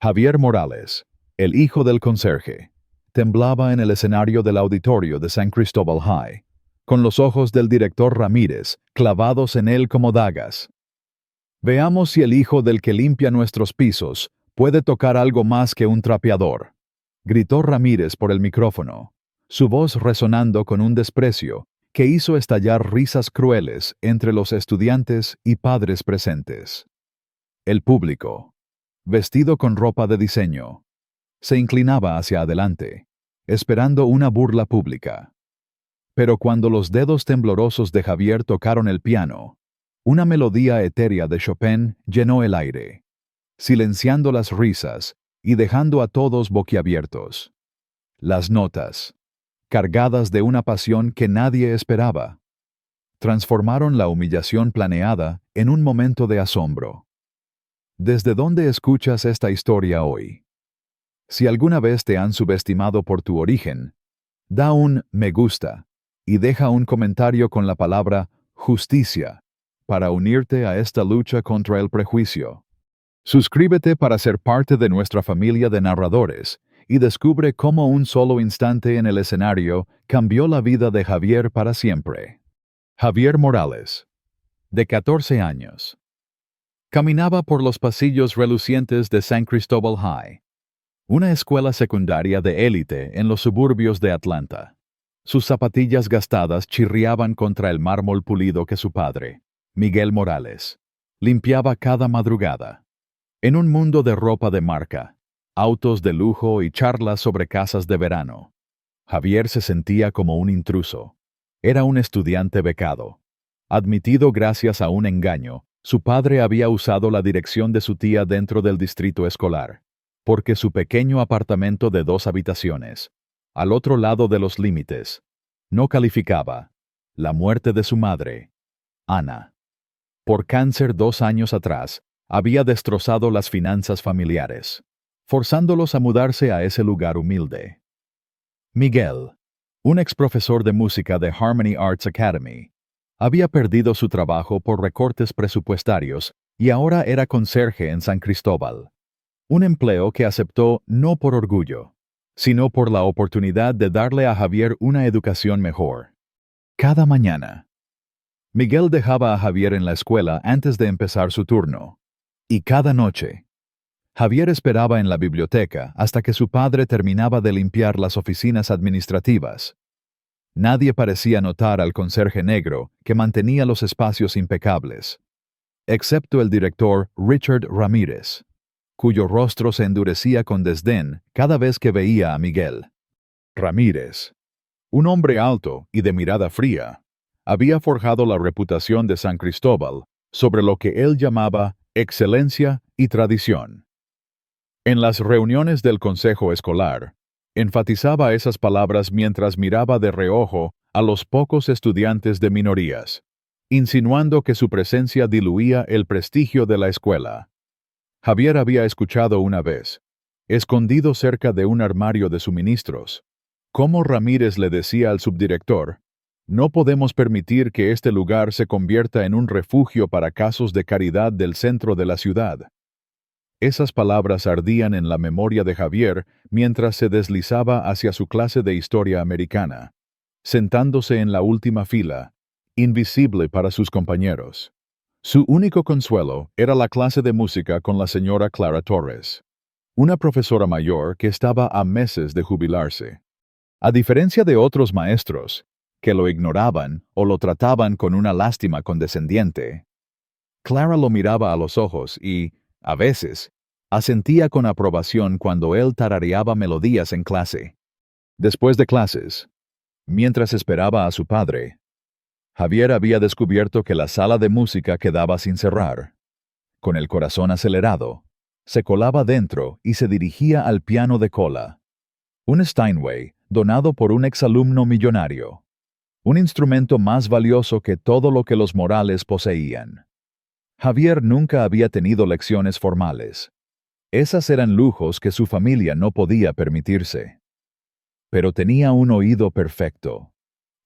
Javier Morales, el hijo del conserje, temblaba en el escenario del auditorio de San Cristóbal High, con los ojos del director Ramírez clavados en él como dagas. Veamos si el hijo del que limpia nuestros pisos puede tocar algo más que un trapeador, gritó Ramírez por el micrófono, su voz resonando con un desprecio que hizo estallar risas crueles entre los estudiantes y padres presentes. El público, vestido con ropa de diseño, se inclinaba hacia adelante, esperando una burla pública. Pero cuando los dedos temblorosos de Javier tocaron el piano, una melodía etérea de Chopin llenó el aire, silenciando las risas y dejando a todos boquiabiertos. Las notas, cargadas de una pasión que nadie esperaba, transformaron la humillación planeada en un momento de asombro. ¿Desde dónde escuchas esta historia hoy? Si alguna vez te han subestimado por tu origen, da un me gusta y deja un comentario con la palabra justicia para unirte a esta lucha contra el prejuicio. Suscríbete para ser parte de nuestra familia de narradores y descubre cómo un solo instante en el escenario cambió la vida de Javier para siempre. Javier Morales, de 14 años. Caminaba por los pasillos relucientes de San Cristóbal High, una escuela secundaria de élite en los suburbios de Atlanta. Sus zapatillas gastadas chirriaban contra el mármol pulido que su padre, Miguel Morales, limpiaba cada madrugada. En un mundo de ropa de marca, autos de lujo y charlas sobre casas de verano, Javier se sentía como un intruso. Era un estudiante becado. Admitido gracias a un engaño, su padre había usado la dirección de su tía dentro del distrito escolar, porque su pequeño apartamento de 2 habitaciones, al otro lado de los límites, no calificaba. La muerte de su madre, Ana, por cáncer 2 años atrás, había destrozado las finanzas familiares, forzándolos a mudarse a ese lugar humilde. Miguel, un exprofesor de música de Harmony Arts Academy, había perdido su trabajo por recortes presupuestarios y ahora era conserje en San Cristóbal. Un empleo que aceptó no por orgullo, sino por la oportunidad de darle a Javier una educación mejor. Cada mañana, Miguel dejaba a Javier en la escuela antes de empezar su turno. Y cada noche, Javier esperaba en la biblioteca hasta que su padre terminaba de limpiar las oficinas administrativas. Nadie parecía notar al conserje negro que mantenía los espacios impecables, excepto el director Richard Ramírez, cuyo rostro se endurecía con desdén cada vez que veía a Miguel. Ramírez, un hombre alto y de mirada fría, había forjado la reputación de San Cristóbal sobre lo que él llamaba excelencia y tradición. En las reuniones del consejo escolar, enfatizaba esas palabras mientras miraba de reojo a los pocos estudiantes de minorías, insinuando que su presencia diluía el prestigio de la escuela. Javier había escuchado una vez, escondido cerca de un armario de suministros, cómo Ramírez le decía al subdirector: «No podemos permitir que este lugar se convierta en un refugio para casos de caridad del centro de la ciudad». Esas palabras ardían en la memoria de Javier mientras se deslizaba hacia su clase de historia americana, sentándose en la última fila, invisible para sus compañeros. Su único consuelo era la clase de música con la señora Clara Torres, una profesora mayor que estaba a meses de jubilarse. A diferencia de otros maestros, que lo ignoraban o lo trataban con una lástima condescendiente, Clara lo miraba a los ojos y, a veces, asentía con aprobación cuando él tarareaba melodías en clase. Después de clases, mientras esperaba a su padre, Javier había descubierto que la sala de música quedaba sin cerrar. Con el corazón acelerado, se colaba dentro y se dirigía al piano de cola, un Steinway donado por un exalumno millonario, un instrumento más valioso que todo lo que los Morales poseían. Javier nunca había tenido lecciones formales. Esas eran lujos que su familia no podía permitirse. Pero tenía un oído perfecto,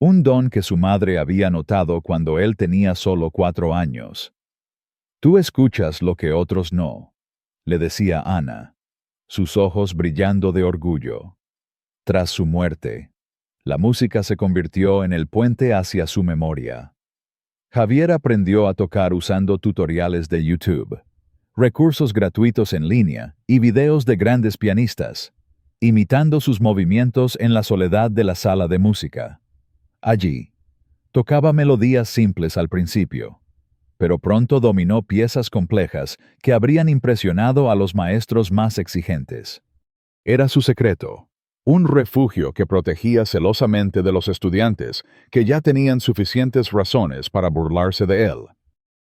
un don que su madre había notado cuando él tenía solo 4 años. «Tú escuchas lo que otros no», le decía Ana, sus ojos brillando de orgullo. Tras su muerte, la música se convirtió en el puente hacia su memoria. Javier aprendió a tocar usando tutoriales de YouTube, recursos gratuitos en línea y videos de grandes pianistas, imitando sus movimientos en la soledad de la sala de música. Allí, tocaba melodías simples al principio, pero pronto dominó piezas complejas que habrían impresionado a los maestros más exigentes. Era su secreto, un refugio que protegía celosamente de los estudiantes que ya tenían suficientes razones para burlarse de él.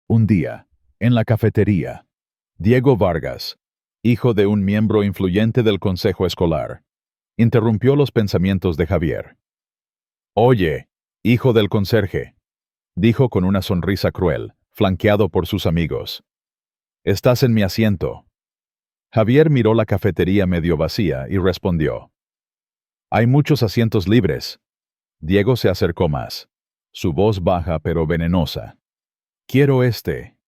Un día, en la cafetería, Diego Vargas, hijo de un miembro influyente del consejo escolar, interrumpió los pensamientos de Javier. «Oye, hijo del conserje», dijo con una sonrisa cruel, flanqueado por sus amigos. «Estás en mi asiento». Javier miró la cafetería medio vacía y respondió. «Hay muchos asientos libres». Diego se acercó más, su voz baja pero venenosa. «Quiero este.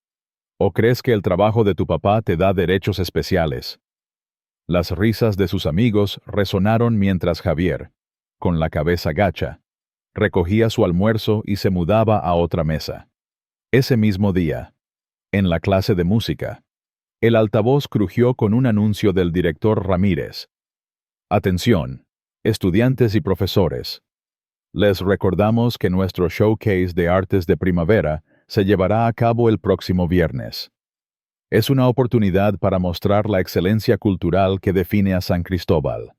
¿O crees que el trabajo de tu papá te da derechos especiales?» Las risas de sus amigos resonaron mientras Javier, con la cabeza gacha, recogía su almuerzo y se mudaba a otra mesa. Ese mismo día, en la clase de música, el altavoz crujió con un anuncio del director Ramírez. «Atención, estudiantes y profesores. Les recordamos que nuestro showcase de artes de primavera se llevará a cabo el próximo viernes. Es una oportunidad para mostrar la excelencia cultural que define a San Cristóbal.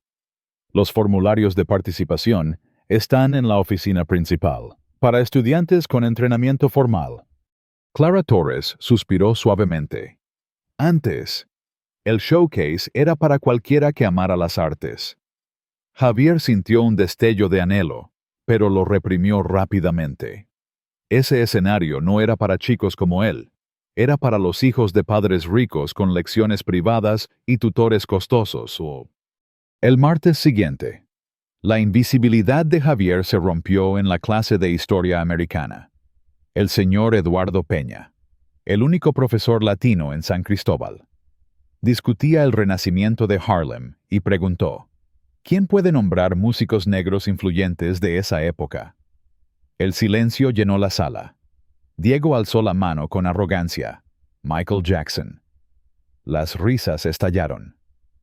Los formularios de participación están en la oficina principal, para estudiantes con entrenamiento formal». Clara Torres suspiró suavemente. Antes, el showcase era para cualquiera que amara las artes. Javier sintió un destello de anhelo, pero lo reprimió rápidamente. Ese escenario no era para chicos como él, era para los hijos de padres ricos con lecciones privadas y tutores costosos. El martes siguiente, la invisibilidad de Javier se rompió en la clase de historia americana. El señor Eduardo Peña, el único profesor latino en San Cristóbal, discutía el renacimiento de Harlem y preguntó, ¿quién puede nombrar músicos negros influyentes de esa época? El silencio llenó la sala. Diego alzó la mano con arrogancia. Michael Jackson. Las risas estallaron,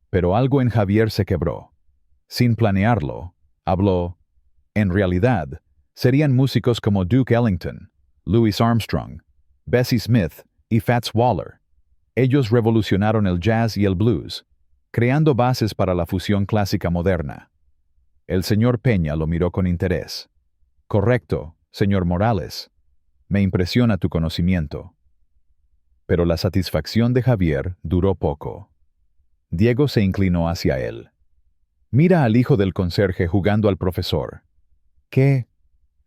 pero algo en Javier se quebró. Sin planearlo, habló. En realidad, serían músicos como Duke Ellington, Louis Armstrong, Bessie Smith y Fats Waller. Ellos revolucionaron el jazz y el blues, creando bases para la fusión clásica moderna. El señor Peña lo miró con interés. Correcto, señor Morales. Me impresiona tu conocimiento. Pero la satisfacción de Javier duró poco. Diego se inclinó hacia él. Mira al hijo del conserje jugando al profesor. ¿Qué?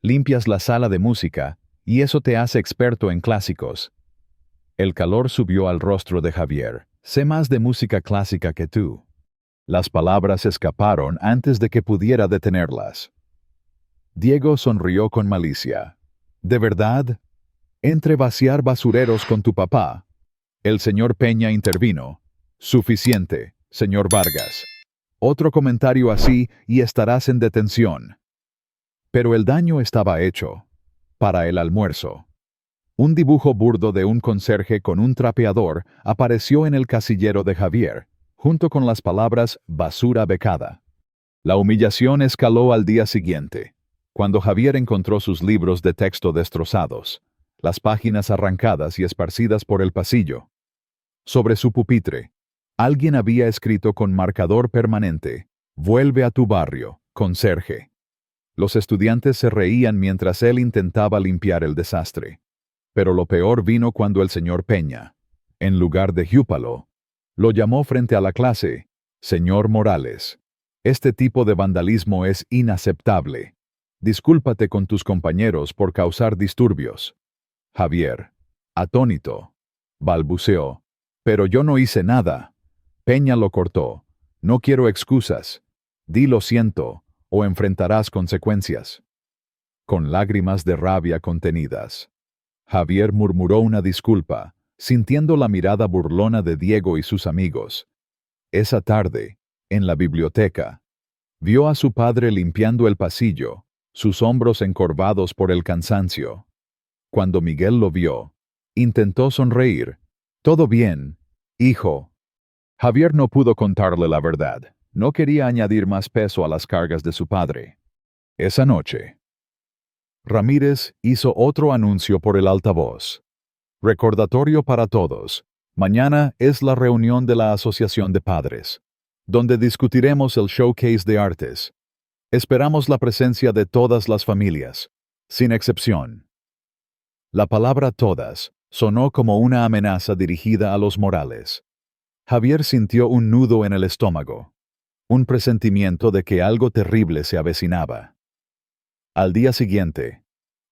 Limpias la sala de música y eso te hace experto en clásicos. El calor subió al rostro de Javier. Sé más de música clásica que tú. Las palabras escaparon antes de que pudiera detenerlas. Diego sonrió con malicia. ¿De verdad? Entre vaciar basureros con tu papá. El señor Peña intervino. Suficiente, señor Vargas. Otro comentario así y estarás en detención. Pero el daño estaba hecho. Para el almuerzo. Un dibujo burdo de un conserje con un trapeador apareció en el casillero de Javier, junto con las palabras basura becada. La humillación escaló al día siguiente, cuando Javier encontró sus libros de texto destrozados, las páginas arrancadas y esparcidas por el pasillo. Sobre su pupitre, alguien había escrito con marcador permanente, «Vuelve a tu barrio, conserje». Los estudiantes se reían mientras él intentaba limpiar el desastre. Pero lo peor vino cuando el señor Peña, en lugar de Júpalo, lo llamó frente a la clase, «Señor Morales, este tipo de vandalismo es inaceptable. Discúlpate con tus compañeros por causar disturbios». Javier, atónito, balbuceó, «Pero yo no hice nada». Peña lo cortó. «No quiero excusas. Di lo siento, o enfrentarás consecuencias». Con lágrimas de rabia contenidas, Javier murmuró una disculpa, sintiendo la mirada burlona de Diego y sus amigos. Esa tarde, en la biblioteca, vio a su padre limpiando el pasillo, sus hombros encorvados por el cansancio. Cuando Miguel lo vio, intentó sonreír. «Todo bien, hijo». Javier no pudo contarle la verdad. No quería añadir más peso a las cargas de su padre. Esa noche, Ramírez hizo otro anuncio por el altavoz. Recordatorio para todos. Mañana es la reunión de la Asociación de Padres, donde discutiremos el showcase de artes. Esperamos la presencia de todas las familias, sin excepción. La palabra todas sonó como una amenaza dirigida a los Morales. Javier sintió un nudo en el estómago, un presentimiento de que algo terrible se avecinaba. Al día siguiente,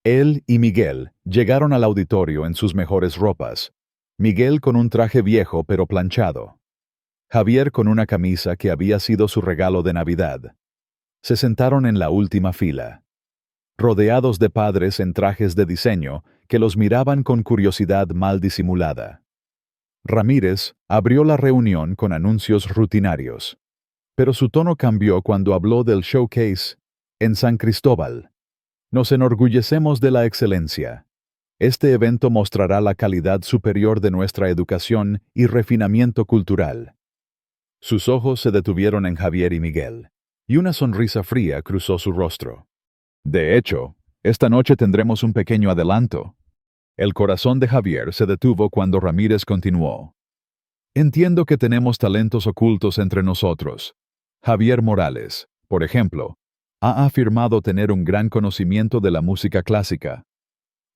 él y Miguel llegaron al auditorio en sus mejores ropas. Miguel con un traje viejo pero planchado. Javier con una camisa que había sido su regalo de Navidad. Se sentaron en la última fila, rodeados de padres en trajes de diseño que los miraban con curiosidad mal disimulada. Ramírez abrió la reunión con anuncios rutinarios, pero su tono cambió cuando habló del showcase en San Cristóbal. Nos enorgullecemos de la excelencia. Este evento mostrará la calidad superior de nuestra educación y refinamiento cultural. Sus ojos se detuvieron en Javier y Miguel, y una sonrisa fría cruzó su rostro. De hecho, esta noche tendremos un pequeño adelanto. El corazón de Javier se detuvo cuando Ramírez continuó. Entiendo que tenemos talentos ocultos entre nosotros. Javier Morales, por ejemplo, ha afirmado tener un gran conocimiento de la música clásica.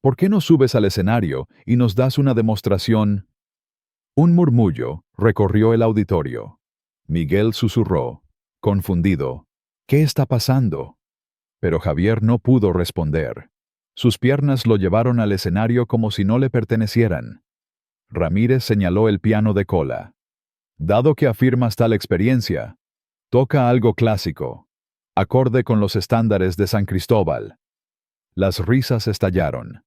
¿Por qué no subes al escenario y nos das una demostración? Un murmullo recorrió el auditorio. Miguel susurró, confundido, ¿qué está pasando? Pero Javier no pudo responder. Sus piernas lo llevaron al escenario como si no le pertenecieran. Ramírez señaló el piano de cola. Dado que afirmas tal experiencia, toca algo clásico, acorde con los estándares de San Cristóbal. Las risas estallaron,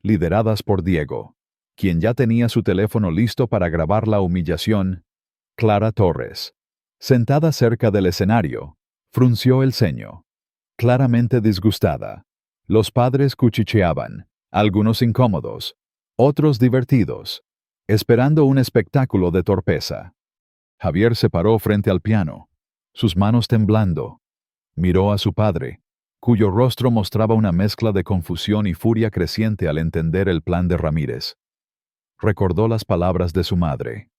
lideradas por Diego, quien ya tenía su teléfono listo para grabar la humillación. Clara Torres, sentada cerca del escenario, frunció el ceño, claramente disgustada. Los padres cuchicheaban, algunos incómodos, otros divertidos, esperando un espectáculo de torpeza. Javier se paró frente al piano, sus manos temblando. Miró a su padre, cuyo rostro mostraba una mezcla de confusión y furia creciente al entender el plan de Ramírez. Recordó las palabras de su madre.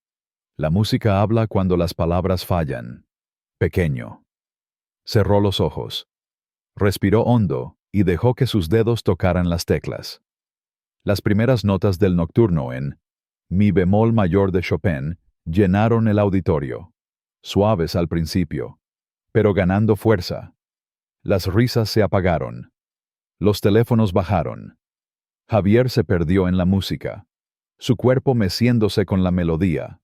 La música habla cuando las palabras fallan. Pequeño. Cerró los ojos. Respiró hondo y dejó que sus dedos tocaran las teclas. Las primeras notas del nocturno en Mi bemol mayor de Chopin llenaron el auditorio, suaves al principio, pero ganando fuerza. Las risas se apagaron. Los teléfonos bajaron. Javier se perdió en la música, su cuerpo meciéndose con la melodía.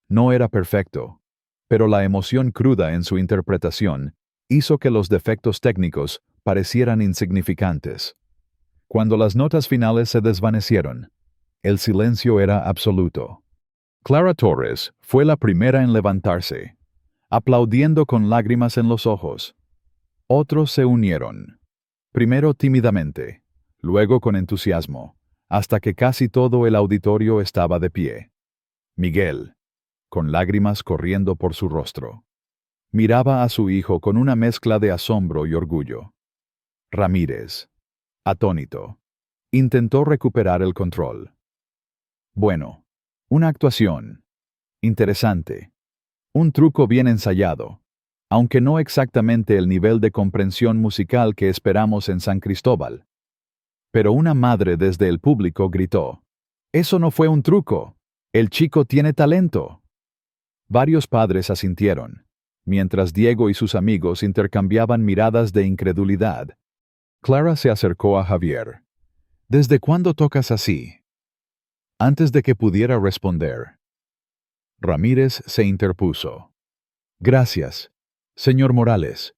No era perfecto, pero la emoción cruda en su interpretación hizo que los defectos técnicos parecieran insignificantes. Cuando las notas finales se desvanecieron, el silencio era absoluto. Clara Torres fue la primera en levantarse, aplaudiendo con lágrimas en los ojos. Otros se unieron, primero tímidamente, luego con entusiasmo, hasta que casi todo el auditorio estaba de pie. Miguel, con lágrimas corriendo por su rostro, miraba a su hijo con una mezcla de asombro y orgullo. Ramírez, atónito, intentó recuperar el control. Bueno, una actuación. Interesante. Un truco bien ensayado, aunque no exactamente el nivel de comprensión musical que esperamos en San Cristóbal. Pero una madre desde el público gritó, «Eso no fue un truco. El chico tiene talento». Varios padres asintieron, mientras Diego y sus amigos intercambiaban miradas de incredulidad. Clara se acercó a Javier. «¿Desde cuándo tocas así?» Antes de que pudiera responder, Ramírez se interpuso. «Gracias, señor Morales.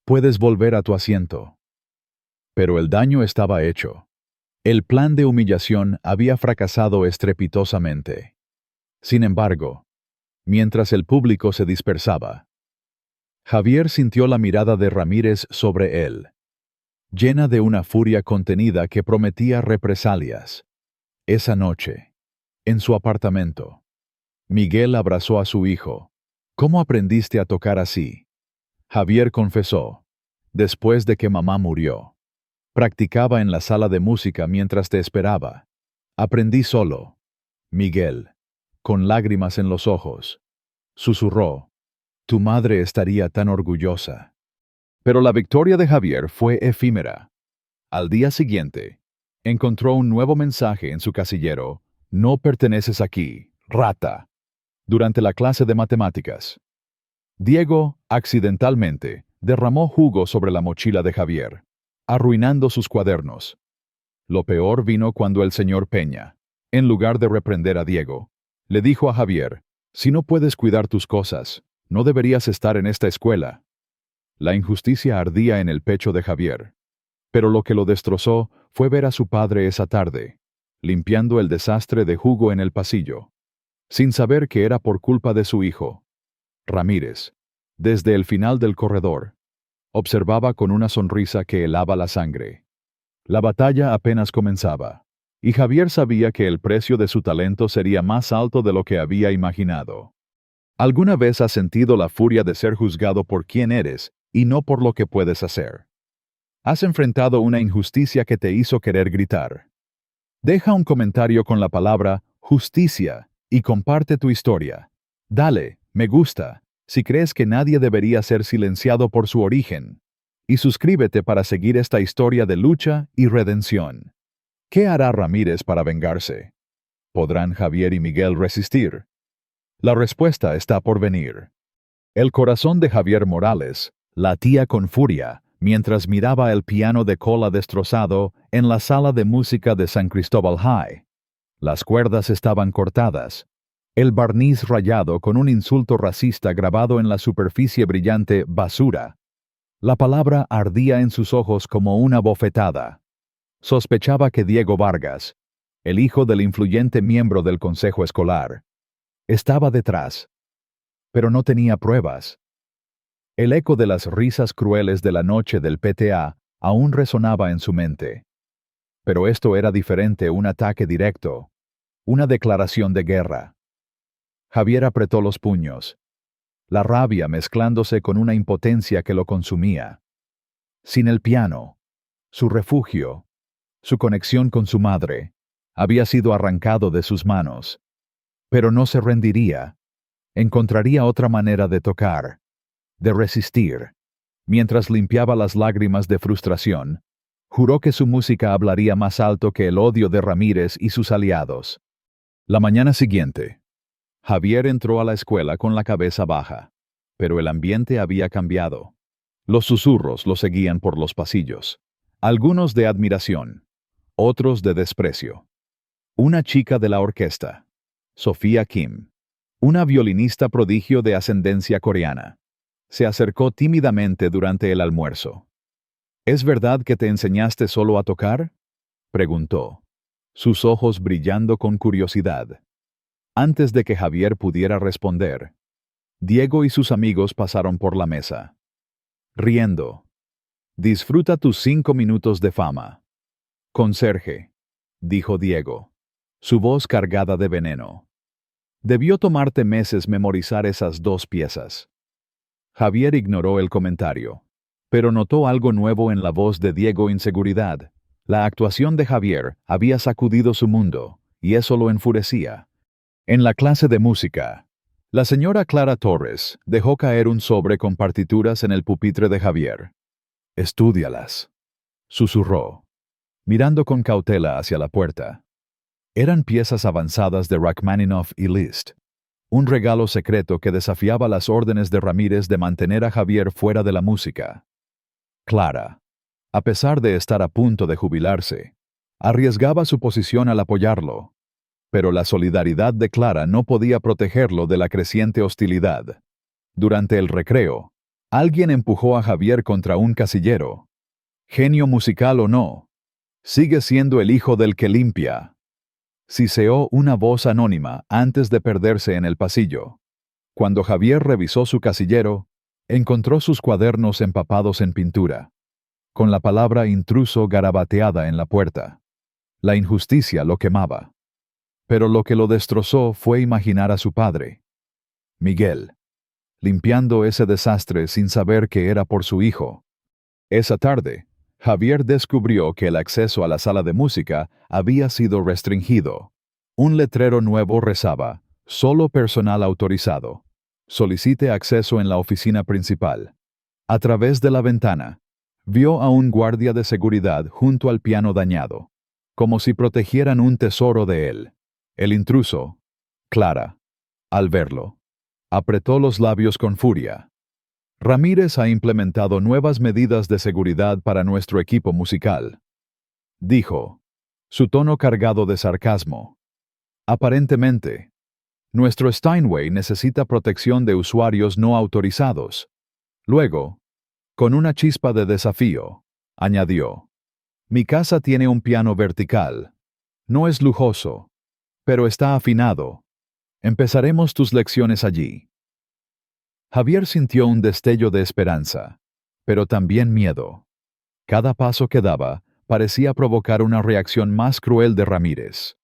Puedes volver a tu asiento». Pero el daño estaba hecho. El plan de humillación había fracasado estrepitosamente. Sin embargo, mientras el público se dispersaba. Javier sintió la mirada de Ramírez sobre él, llena de una furia contenida que prometía represalias. Esa noche, en su apartamento, Miguel abrazó a su hijo. ¿Cómo aprendiste a tocar así? Javier confesó, después de que mamá murió. Practicaba en la sala de música mientras te esperaba. Aprendí solo. Miguel, con lágrimas en los ojos, susurró, tu madre estaría tan orgullosa. Pero la victoria de Javier fue efímera. Al día siguiente, encontró un nuevo mensaje en su casillero, no perteneces aquí, rata. Durante la clase de matemáticas, Diego, accidentalmente, derramó jugo sobre la mochila de Javier, arruinando sus cuadernos. Lo peor vino cuando el señor Peña, en lugar de reprender a Diego, le dijo a Javier, si no puedes cuidar tus cosas, no deberías estar en esta escuela. La injusticia ardía en el pecho de Javier, pero lo que lo destrozó fue ver a su padre esa tarde, limpiando el desastre de jugo en el pasillo, sin saber que era por culpa de su hijo. Ramírez, desde el final del corredor, observaba con una sonrisa que helaba la sangre. La batalla apenas comenzaba, y Javier sabía que el precio de su talento sería más alto de lo que había imaginado. ¿Alguna vez has sentido la furia de ser juzgado por quién eres y no por lo que puedes hacer? ¿Has enfrentado una injusticia que te hizo querer gritar? Deja un comentario con la palabra justicia y comparte tu historia. Dale, me gusta, si crees que nadie debería ser silenciado por su origen. Y suscríbete para seguir esta historia de lucha y redención. ¿Qué hará Ramírez para vengarse? ¿Podrán Javier y Miguel resistir? La respuesta está por venir. El corazón de Javier Morales latía con furia mientras miraba el piano de cola destrozado en la sala de música de San Cristóbal High. Las cuerdas estaban cortadas, el barniz rayado con un insulto racista grabado en la superficie brillante basura. La palabra ardía en sus ojos como una bofetada. Sospechaba que Diego Vargas, el hijo del influyente miembro del consejo escolar, estaba detrás, pero no tenía pruebas. El eco de las risas crueles de la noche del PTA aún resonaba en su mente. Pero esto era diferente, un ataque directo, una declaración de guerra. Javier apretó los puños, la rabia mezclándose con una impotencia que lo consumía. Sin el piano, su refugio, su conexión con su madre, había sido arrancado de sus manos. Pero no se rendiría. Encontraría otra manera de tocar, de resistir. Mientras limpiaba las lágrimas de frustración, juró que su música hablaría más alto que el odio de Ramírez y sus aliados. La mañana siguiente, Javier entró a la escuela con la cabeza baja, pero el ambiente había cambiado. Los susurros lo seguían por los pasillos, algunos de admiración, otros de desprecio. Una chica de la orquesta, Sofía Kim, una violinista prodigio de ascendencia coreana, se acercó tímidamente durante el almuerzo. ¿Es verdad que te enseñaste solo a tocar?, preguntó, sus ojos brillando con curiosidad. Antes de que Javier pudiera responder, Diego y sus amigos pasaron por la mesa. Riendo. Disfruta tus 5 minutos de fama. Conserje, dijo Diego, su voz cargada de veneno. Debió tomarte meses memorizar esas 2 piezas. Javier ignoró el comentario, pero notó algo nuevo en la voz de Diego: inseguridad. La actuación de Javier había sacudido su mundo, y eso lo enfurecía. En la clase de música, la señora Clara Torres dejó caer un sobre con partituras en el pupitre de Javier. «Estúdialas», susurró, mirando con cautela hacia la puerta. Eran piezas avanzadas de Rachmaninoff y Liszt, un regalo secreto que desafiaba las órdenes de Ramírez de mantener a Javier fuera de la música. Clara, a pesar de estar a punto de jubilarse, arriesgaba su posición al apoyarlo, pero la solidaridad de Clara no podía protegerlo de la creciente hostilidad. Durante el recreo, alguien empujó a Javier contra un casillero. Genio musical o no, sigue siendo el hijo del que limpia. Siseó una voz anónima antes de perderse en el pasillo. Cuando Javier revisó su casillero, encontró sus cuadernos empapados en pintura, con la palabra intruso garabateada en la puerta. La injusticia lo quemaba. Pero lo que lo destrozó fue imaginar a su padre, Miguel, limpiando ese desastre sin saber que era por su hijo. Esa tarde, Javier descubrió que el acceso a la sala de música había sido restringido. Un letrero nuevo rezaba: solo personal autorizado. Solicite acceso en la oficina principal. A través de la ventana, vio a un guardia de seguridad junto al piano dañado, como si protegieran un tesoro de él. El intruso, Clara, al verlo, apretó los labios con furia. Ramírez ha implementado nuevas medidas de seguridad para nuestro equipo musical, dijo, su tono cargado de sarcasmo. Aparentemente, nuestro Steinway necesita protección de usuarios no autorizados. Luego, con una chispa de desafío, añadió, mi casa tiene un piano vertical. No es lujoso, pero está afinado. Empezaremos tus lecciones allí. Javier sintió un destello de esperanza, pero también miedo. Cada paso que daba parecía provocar una reacción más cruel de Ramírez.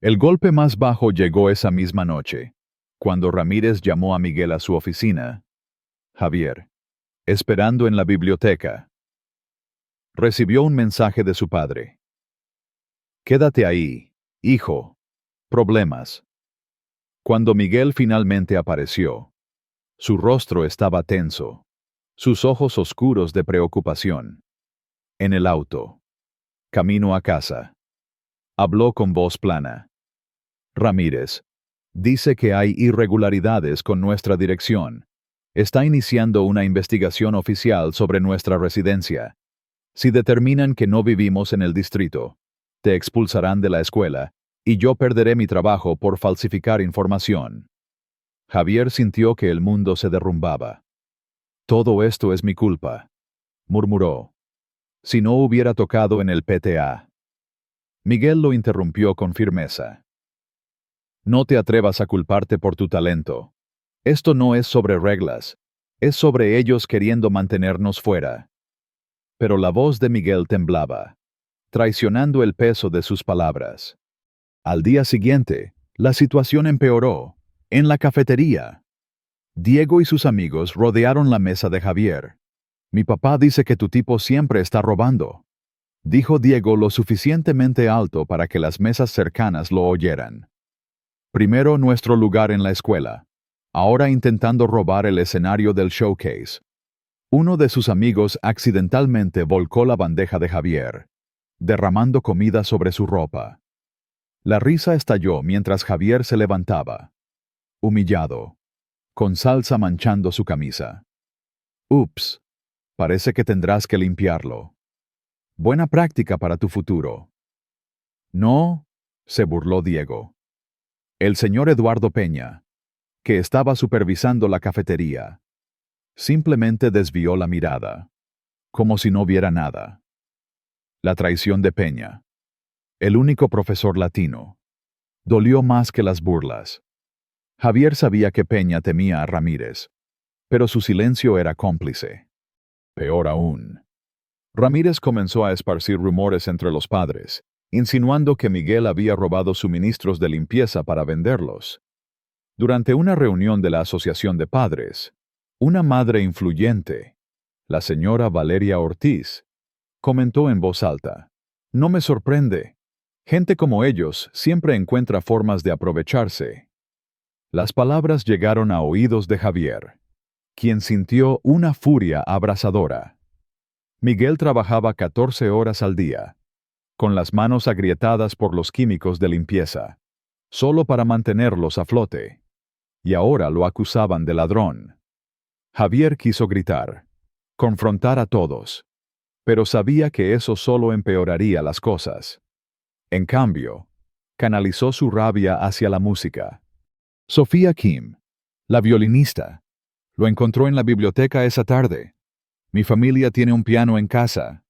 El golpe más bajo llegó esa misma noche, cuando Ramírez llamó a Miguel a su oficina. Javier, esperando en la biblioteca, recibió un mensaje de su padre. Quédate ahí, hijo. Problemas. Cuando Miguel finalmente apareció, su rostro estaba tenso, sus ojos oscuros de preocupación. En el auto, camino a casa, habló con voz plana. Ramírez, dice que hay irregularidades con nuestra dirección. Está iniciando una investigación oficial sobre nuestra residencia. Si determinan que no vivimos en el distrito, te expulsarán de la escuela y yo perderé mi trabajo por falsificar información. Javier sintió que el mundo se derrumbaba. Todo esto es mi culpa, murmuró. Si no hubiera tocado en el PTA. Miguel lo interrumpió con firmeza. No te atrevas a culparte por tu talento. Esto no es sobre reglas, es sobre ellos queriendo mantenernos fuera. Pero la voz de Miguel temblaba, traicionando el peso de sus palabras. Al día siguiente, la situación empeoró. En la cafetería, Diego y sus amigos rodearon la mesa de Javier. Mi papá dice que tu tipo siempre está robando, dijo Diego lo suficientemente alto para que las mesas cercanas lo oyeran. Primero nuestro lugar en la escuela, ahora intentando robar el escenario del showcase. Uno de sus amigos accidentalmente volcó la bandeja de Javier, derramando comida sobre su ropa. La risa estalló mientras Javier se levantaba, humillado, con salsa manchando su camisa. Ups, parece que tendrás que limpiarlo. Buena práctica para tu futuro. No, se burló Diego. El señor Eduardo Peña, que estaba supervisando la cafetería, simplemente desvió la mirada, como si no viera nada. La traición de Peña, el único profesor latino, dolió más que las burlas. Javier sabía que Peña temía a Ramírez, pero su silencio era cómplice. Peor aún. Ramírez comenzó a esparcir rumores entre los padres, insinuando que Miguel había robado suministros de limpieza para venderlos. Durante una reunión de la Asociación de Padres, una madre influyente, la señora Valeria Ortiz, comentó en voz alta: no me sorprende. Gente como ellos siempre encuentra formas de aprovecharse. Las palabras llegaron a oídos de Javier, quien sintió una furia abrasadora. Miguel trabajaba 14 horas al día, con las manos agrietadas por los químicos de limpieza, solo para mantenerlos a flote. Y ahora lo acusaban de ladrón. Javier quiso gritar, confrontar a todos, pero sabía que eso solo empeoraría las cosas. En cambio, canalizó su rabia hacia la música. Sofía Kim, la violinista, lo encontró en la biblioteca esa tarde. Mi familia tiene un piano en casa,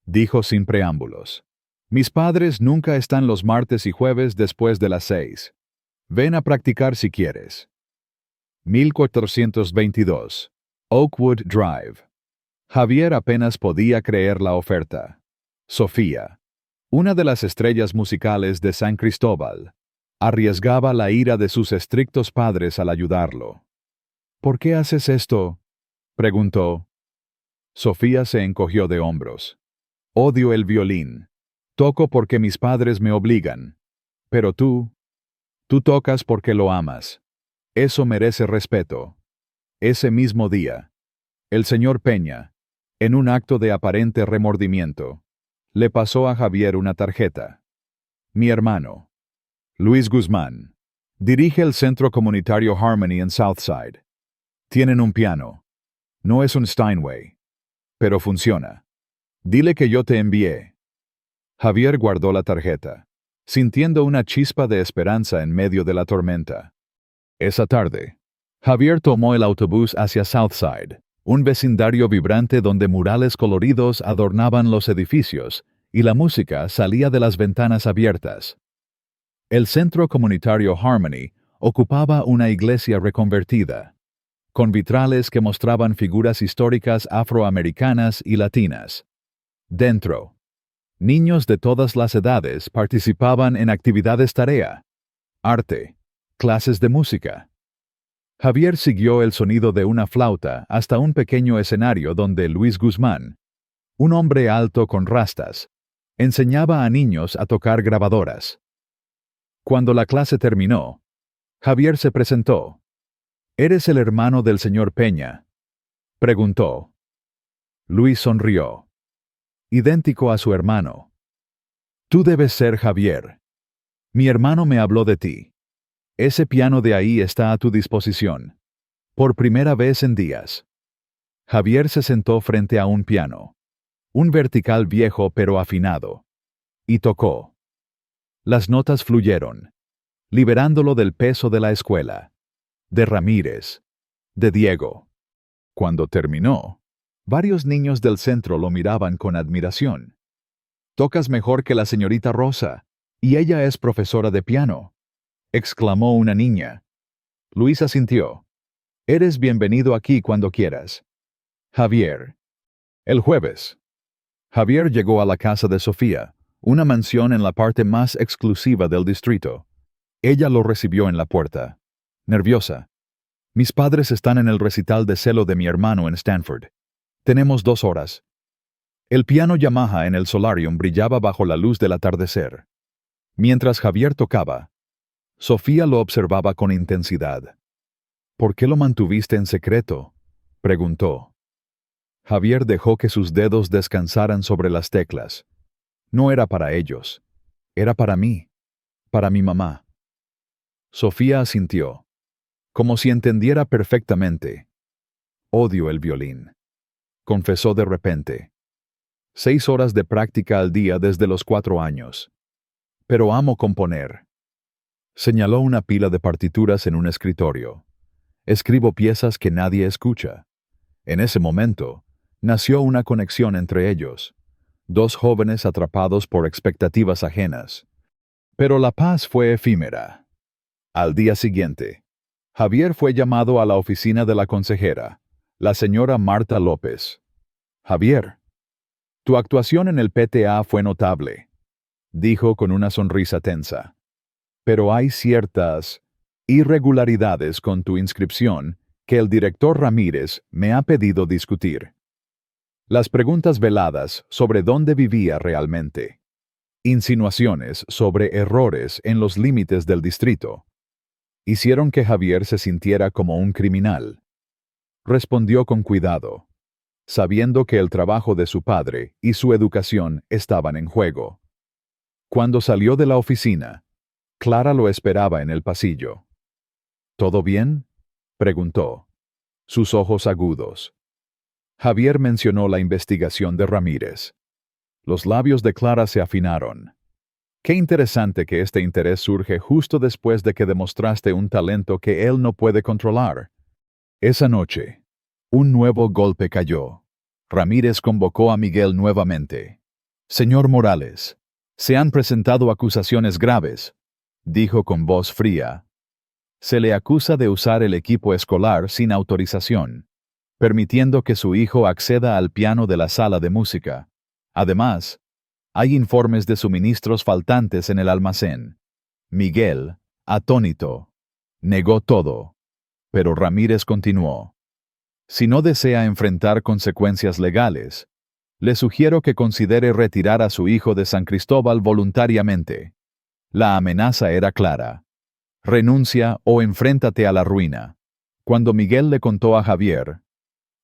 dijo sin preámbulos. Mis padres nunca están los martes y jueves después de las 6. Ven a practicar si quieres. 1422. Oakwood Drive. Javier apenas podía creer la oferta. Sofía, una de las estrellas musicales de San Cristóbal, arriesgaba la ira de sus estrictos padres al ayudarlo. ¿Por qué haces esto?, preguntó. Sofía se encogió de hombros. Odio el violín. Toco porque mis padres me obligan. Pero tú tocas porque lo amas. Eso merece respeto. Ese mismo día, el señor Peña, en un acto de aparente remordimiento, le pasó a Javier una tarjeta. Mi hermano, Luis Guzmán, dirige el centro comunitario Harmony en Southside. Tienen un piano. No es un Steinway, pero funciona. Dile que yo te envié. Javier guardó la tarjeta, sintiendo una chispa de esperanza en medio de la tormenta. Esa tarde, Javier tomó el autobús hacia Southside, un vecindario vibrante donde murales coloridos adornaban los edificios y la música salía de las ventanas abiertas. El centro comunitario Harmony ocupaba una iglesia reconvertida, con vitrales que mostraban figuras históricas afroamericanas y latinas. Dentro, niños de todas las edades participaban en actividades tarea, arte, clases de música. Javier siguió el sonido de una flauta hasta un pequeño escenario donde Luis Guzmán, un hombre alto con rastas, enseñaba a niños a tocar grabadoras. Cuando la clase terminó, Javier se presentó. ¿Eres el hermano del señor Peña?, preguntó. Luis sonrió. Idéntico a su hermano. Tú debes ser Javier. Mi hermano me habló de ti. Ese piano de ahí está a tu disposición. Por primera vez en días. Javier se sentó frente a un piano. Un vertical viejo pero afinado. Y tocó. Las notas fluyeron, liberándolo del peso de la escuela, de Ramírez, de Diego. Cuando terminó, varios niños del centro lo miraban con admiración. «Tocas mejor que la señorita Rosa, y ella es profesora de piano», exclamó una niña. Luis asintió. «Eres bienvenido aquí cuando quieras». Javier. El jueves. Javier llegó a la casa de Sofía, una mansión en la parte más exclusiva del distrito. Ella lo recibió en la puerta. Nerviosa. «Mis padres están en el recital de cello de mi hermano en Stanford. Tenemos 2 horas». El piano Yamaha en el solarium brillaba bajo la luz del atardecer. Mientras Javier tocaba, Sofía lo observaba con intensidad. «¿Por qué lo mantuviste en secreto?», preguntó. Javier dejó que sus dedos descansaran sobre las teclas. No era para ellos. Era para mí. Para mi mamá. Sofía asintió, como si entendiera perfectamente. «Odio el violín», confesó de repente. 6 horas de práctica al día desde los 4 años. Pero amo componer. Señaló una pila de partituras en un escritorio. Escribo piezas que nadie escucha. En ese momento, nació una conexión entre ellos. 2 jóvenes atrapados por expectativas ajenas. Pero la paz fue efímera. Al día siguiente, Javier fue llamado a la oficina de la consejera, la señora Marta López. «Javier, tu actuación en el PTA fue notable», dijo con una sonrisa tensa. «Pero hay ciertas irregularidades con tu inscripción que el director Ramírez me ha pedido discutir. Las preguntas veladas sobre dónde vivía realmente. Insinuaciones sobre errores en los límites del distrito. Hicieron que Javier se sintiera como un criminal. Respondió con cuidado, sabiendo que el trabajo de su padre y su educación estaban en juego. Cuando salió de la oficina, Clara lo esperaba en el pasillo. «¿Todo bien?», preguntó, sus ojos agudos. Javier mencionó la investigación de Ramírez. Los labios de Clara se afinaron. «Qué interesante que este interés surge justo después de que demostraste un talento que él no puede controlar». Esa noche, un nuevo golpe cayó. Ramírez convocó a Miguel nuevamente. «Señor Morales, se han presentado acusaciones graves», dijo con voz fría. Se le acusa de usar el equipo escolar sin autorización, permitiendo que su hijo acceda al piano de la sala de música. Además, hay informes de suministros faltantes en el almacén. Miguel, atónito, negó todo, pero Ramírez continuó. Si no desea enfrentar consecuencias legales, le sugiero que considere retirar a su hijo de San Cristóbal voluntariamente. La amenaza era clara. Renuncia o enfréntate a la ruina. Cuando Miguel le contó a Javier,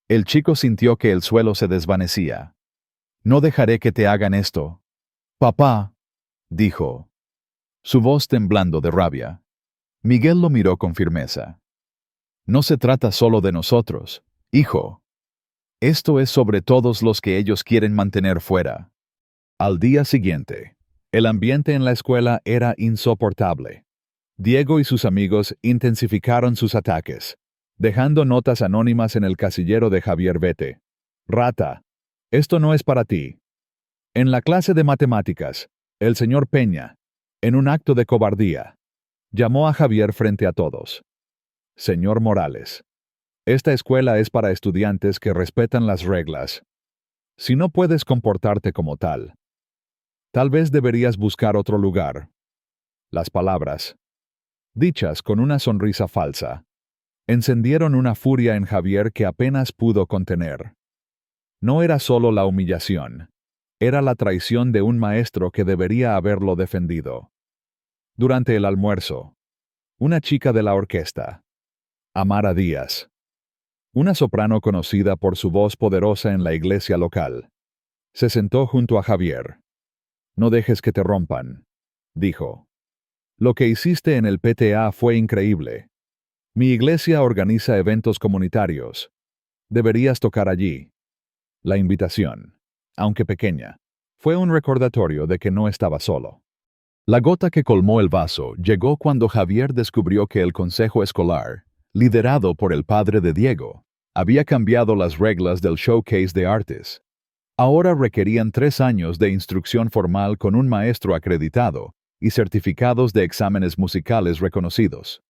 el chico sintió que el suelo se desvanecía. No dejaré que te hagan esto. Papá, dijo, su voz temblando de rabia. Miguel lo miró con firmeza. No se trata solo de nosotros, hijo. Esto es sobre todos los que ellos quieren mantener fuera. Al día siguiente, el ambiente en la escuela era insoportable. Diego y sus amigos intensificaron sus ataques, dejando notas anónimas en el casillero de Javier Vete. Rata, esto no es para ti. En la clase de matemáticas, el señor Peña, en un acto de cobardía, llamó a Javier frente a todos. Señor Morales, esta escuela es para estudiantes que respetan las reglas. Si no puedes comportarte como tal, tal vez deberías buscar otro lugar. Las palabras, dichas con una sonrisa falsa, encendieron una furia en Javier que apenas pudo contener. No era solo la humillación, era la traición de un maestro que debería haberlo defendido. Durante el almuerzo, una chica de la orquesta, Amara Díaz, una soprano conocida por su voz poderosa en la iglesia local, se sentó junto a Javier. No dejes que te rompan, dijo. Lo que hiciste en el PTA fue increíble. Mi iglesia organiza eventos comunitarios. Deberías tocar allí. La invitación, aunque pequeña, fue un recordatorio de que no estaba solo. La gota que colmó el vaso llegó cuando Javier descubrió que el consejo escolar, liderado por el padre de Diego, había cambiado las reglas del showcase de artes. Ahora requerían 3 años de instrucción formal con un maestro acreditado y certificados de exámenes musicales reconocidos.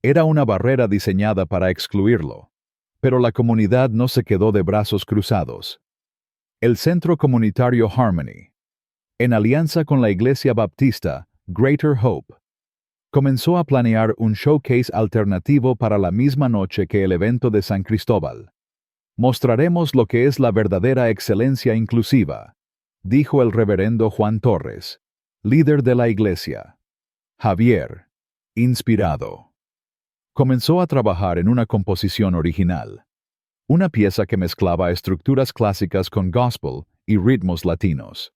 Era una barrera diseñada para excluirlo, pero la comunidad no se quedó de brazos cruzados. El Centro Comunitario Harmony, en alianza con la Iglesia Baptista Greater Hope, comenzó a planear un showcase alternativo para la misma noche que el evento de San Cristóbal. Mostraremos lo que es la verdadera excelencia inclusiva, dijo el reverendo Juan Torres, líder de la iglesia. Javier, inspirado, comenzó a trabajar en una composición original, una pieza que mezclaba estructuras clásicas con gospel y ritmos latinos.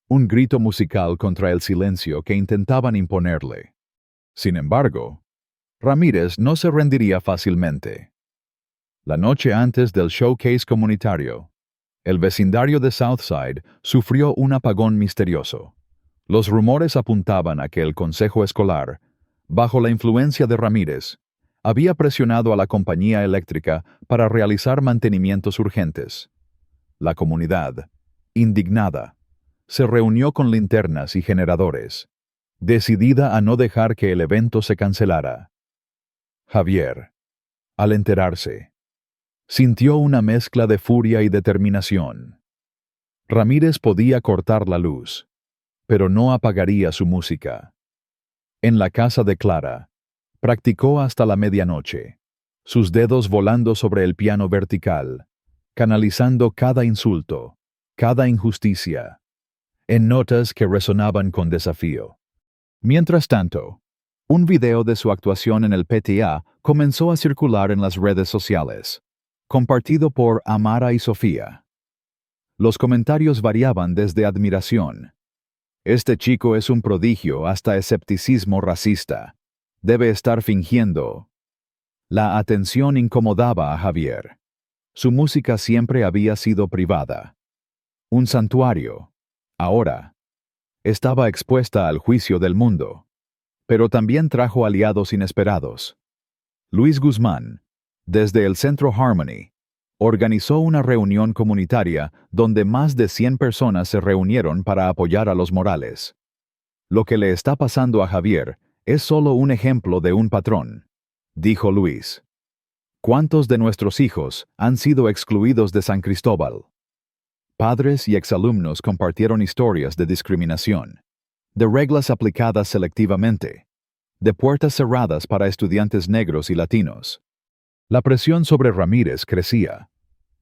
Un grito musical contra el silencio que intentaban imponerle. Sin embargo, Ramírez no se rendiría fácilmente. La noche antes del showcase comunitario, el vecindario de Southside sufrió un apagón misterioso. Los rumores apuntaban a que el consejo escolar, bajo la influencia de Ramírez, había presionado a la compañía eléctrica para realizar mantenimientos urgentes. La comunidad, indignada, se reunió con linternas y generadores, decidida a no dejar que el evento se cancelara. Javier, al enterarse, sintió una mezcla de furia y determinación. Ramírez podía cortar la luz, pero no apagaría su música. En la casa de Clara, practicó hasta la medianoche, sus dedos volando sobre el piano vertical, canalizando cada insulto, cada injusticia, en notas que resonaban con desafío. Mientras tanto, un video de su actuación en el PTA comenzó a circular en las redes sociales, compartido por Amara y Sofía. Los comentarios variaban desde admiración. Este chico es un prodigio hasta escepticismo racista. Debe estar fingiendo. La atención incomodaba a Javier. Su música siempre había sido privada. Un santuario. Ahora, estaba expuesta al juicio del mundo. Pero también trajo aliados inesperados. Luis Guzmán, desde el Centro Harmony, organizó una reunión comunitaria donde más de 100 personas se reunieron para apoyar a los Morales. Lo que le está pasando a Javier es solo un ejemplo de un patrón. dijo Luis. ¿Cuántos de nuestros hijos han sido excluidos de San Cristóbal? Padres y exalumnos compartieron historias de discriminación, de reglas aplicadas selectivamente, de puertas cerradas para estudiantes negros y latinos. La presión sobre Ramírez crecía,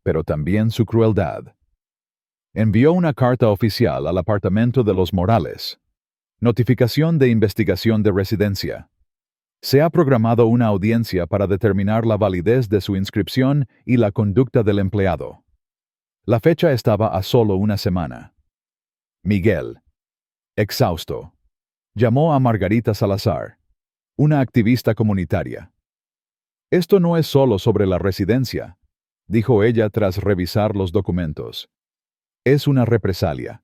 pero también su crueldad. Envió una carta oficial al apartamento de los Morales. Notificación de investigación de residencia. Se ha programado una audiencia para determinar la validez de su inscripción y la conducta del empleado. La fecha estaba a solo una semana. Miguel, exhausto, llamó a Margarita Salazar, una activista comunitaria. Esto no es solo sobre la residencia, dijo ella tras revisar los documentos. Es una represalia.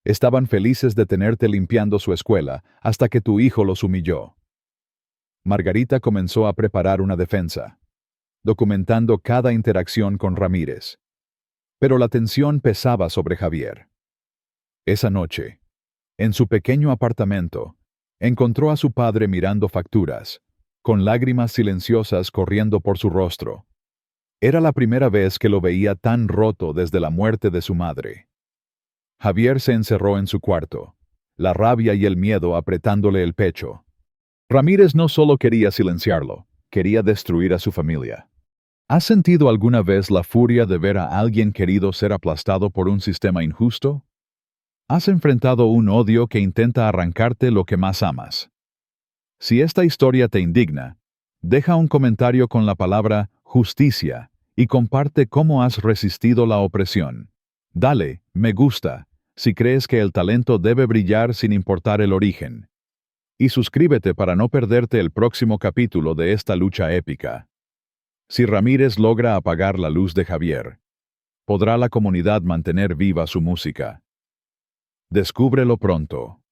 Estaban felices de tenerte limpiando su escuela hasta que tu hijo los humilló. Margarita comenzó a preparar una defensa, documentando cada interacción con Ramírez. Pero la tensión pesaba sobre Javier. Esa noche, en su pequeño apartamento, encontró a su padre mirando facturas, con lágrimas silenciosas corriendo por su rostro. Era la primera vez que lo veía tan roto desde la muerte de su madre. Javier se encerró en su cuarto, la rabia y el miedo apretándole el pecho. Ramírez no solo quería silenciarlo, quería destruir a su familia. ¿Has sentido alguna vez la furia de ver a alguien querido ser aplastado por un sistema injusto? ¿Has enfrentado un odio que intenta arrancarte lo que más amas? Si esta historia te indigna, deja un comentario con la palabra justicia y comparte cómo has resistido la opresión. Dale, me gusta, si crees que el talento debe brillar sin importar el origen. Y suscríbete para no perderte el próximo capítulo de esta lucha épica. Si Ramírez logra apagar la luz de Javier, ¿podrá la comunidad mantener viva su música? Descúbrelo pronto.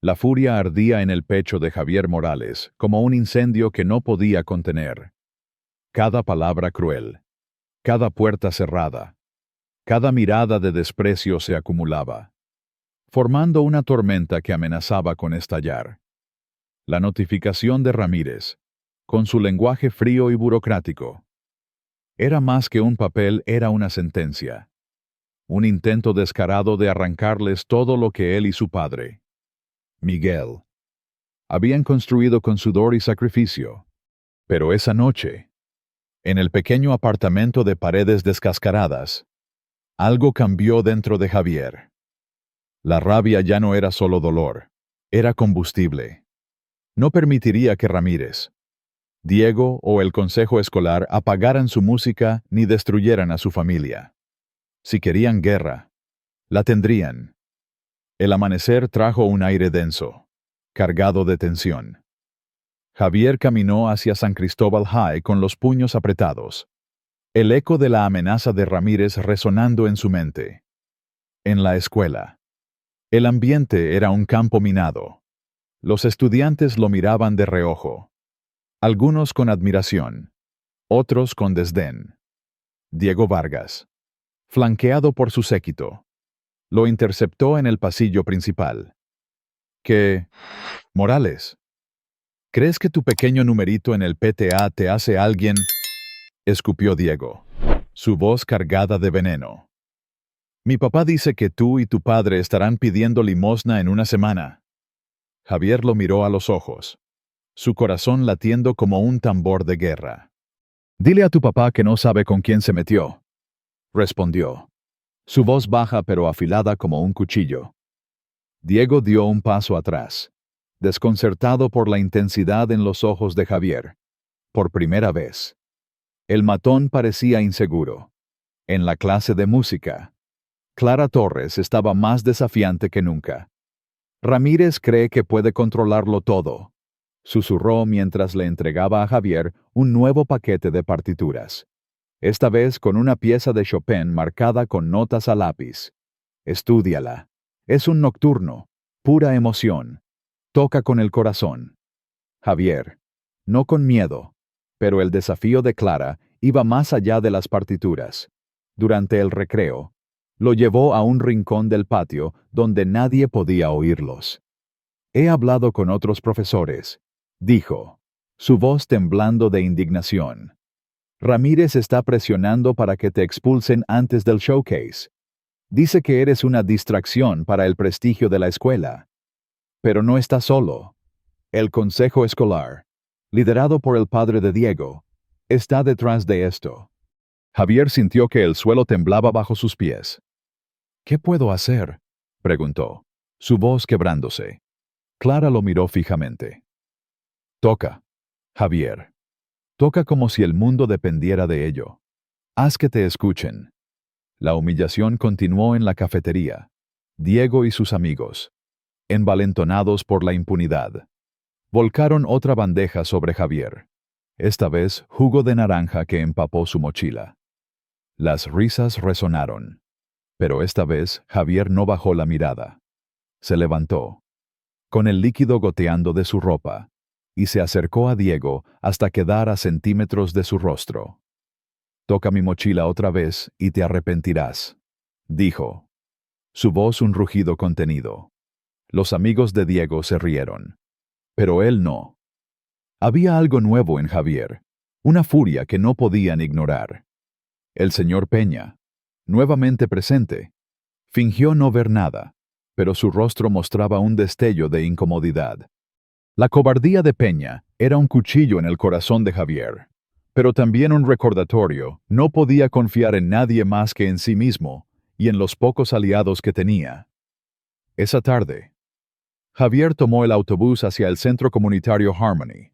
La furia ardía en el pecho de Javier Morales, como un incendio que no podía contener. Cada palabra cruel, cada puerta cerrada, cada mirada de desprecio se acumulaba, formando una tormenta que amenazaba con estallar. La notificación de Ramírez, con su lenguaje frío y burocrático, era más que un papel, era una sentencia. Un intento descarado de arrancarles todo lo que él y su padre, Miguel, habían construido con sudor y sacrificio. Pero esa noche, en el pequeño apartamento de paredes descascaradas, algo cambió dentro de Javier. La rabia ya no era solo dolor, era combustible. No permitiría que Ramírez, Diego o el consejo escolar apagaran su música ni destruyeran a su familia. Si querían guerra, la tendrían. El amanecer trajo un aire denso, cargado de tensión. Javier caminó hacia San Cristóbal High con los puños apretados, el eco de la amenaza de Ramírez resonando en su mente. En la escuela, el ambiente era un campo minado. Los estudiantes lo miraban de reojo, algunos con admiración, otros con desdén. Diego Vargas, flanqueado por su séquito, lo interceptó en el pasillo principal. ¿Qué? Morales, ¿crees que tu pequeño numerito en el PTA te hace alguien? Escupió Diego, su voz cargada de veneno. Mi papá dice que tú y tu padre estarán pidiendo limosna en una semana. Javier lo miró a los ojos, su corazón latiendo como un tambor de guerra. Dile a tu papá que no sabe con quién se metió, respondió, su voz baja pero afilada como un cuchillo. Diego dio un paso atrás, desconcertado por la intensidad en los ojos de Javier. Por primera vez. El matón parecía inseguro. En la clase de música, Clara Torres estaba más desafiante que nunca. Ramírez cree que puede controlarlo todo, susurró mientras le entregaba a Javier un nuevo paquete de partituras. Esta vez con una pieza de Chopin marcada con notas a lápiz. Estúdiala. Es un nocturno, pura emoción. Toca con el corazón. Javier, no con miedo, pero el desafío de Clara iba más allá de las partituras. Durante el recreo, lo llevó a un rincón del patio donde nadie podía oírlos. He hablado con otros profesores, dijo, su voz temblando de indignación. Ramírez está presionando para que te expulsen antes del showcase. Dice que eres una distracción para el prestigio de la escuela. Pero no está solo. El consejo escolar, liderado por el padre de Diego, está detrás de esto. Javier sintió que el suelo temblaba bajo sus pies. ¿Qué puedo hacer?, preguntó, su voz quebrándose. Clara lo miró fijamente. Toca, Javier. Toca como si el mundo dependiera de ello. Haz que te escuchen. La humillación continuó en la cafetería. Diego y sus amigos, envalentonados por la impunidad, volcaron otra bandeja sobre Javier. Esta vez jugo de naranja que empapó su mochila. Las risas resonaron. Pero esta vez Javier no bajó la mirada. Se levantó, con el líquido goteando de su ropa, y se acercó a Diego hasta quedar a centímetros de su rostro. Toca mi mochila otra vez y te arrepentirás, dijo. Su voz un rugido contenido. Los amigos de Diego se rieron. Pero él no. Había algo nuevo en Javier, una furia que no podían ignorar. El señor Peña, nuevamente presente, fingió no ver nada, pero su rostro mostraba un destello de incomodidad. La cobardía de Peña era un cuchillo en el corazón de Javier, pero también un recordatorio: no podía confiar en nadie más que en sí mismo y en los pocos aliados que tenía. Esa tarde, Javier tomó el autobús hacia el centro comunitario Harmony.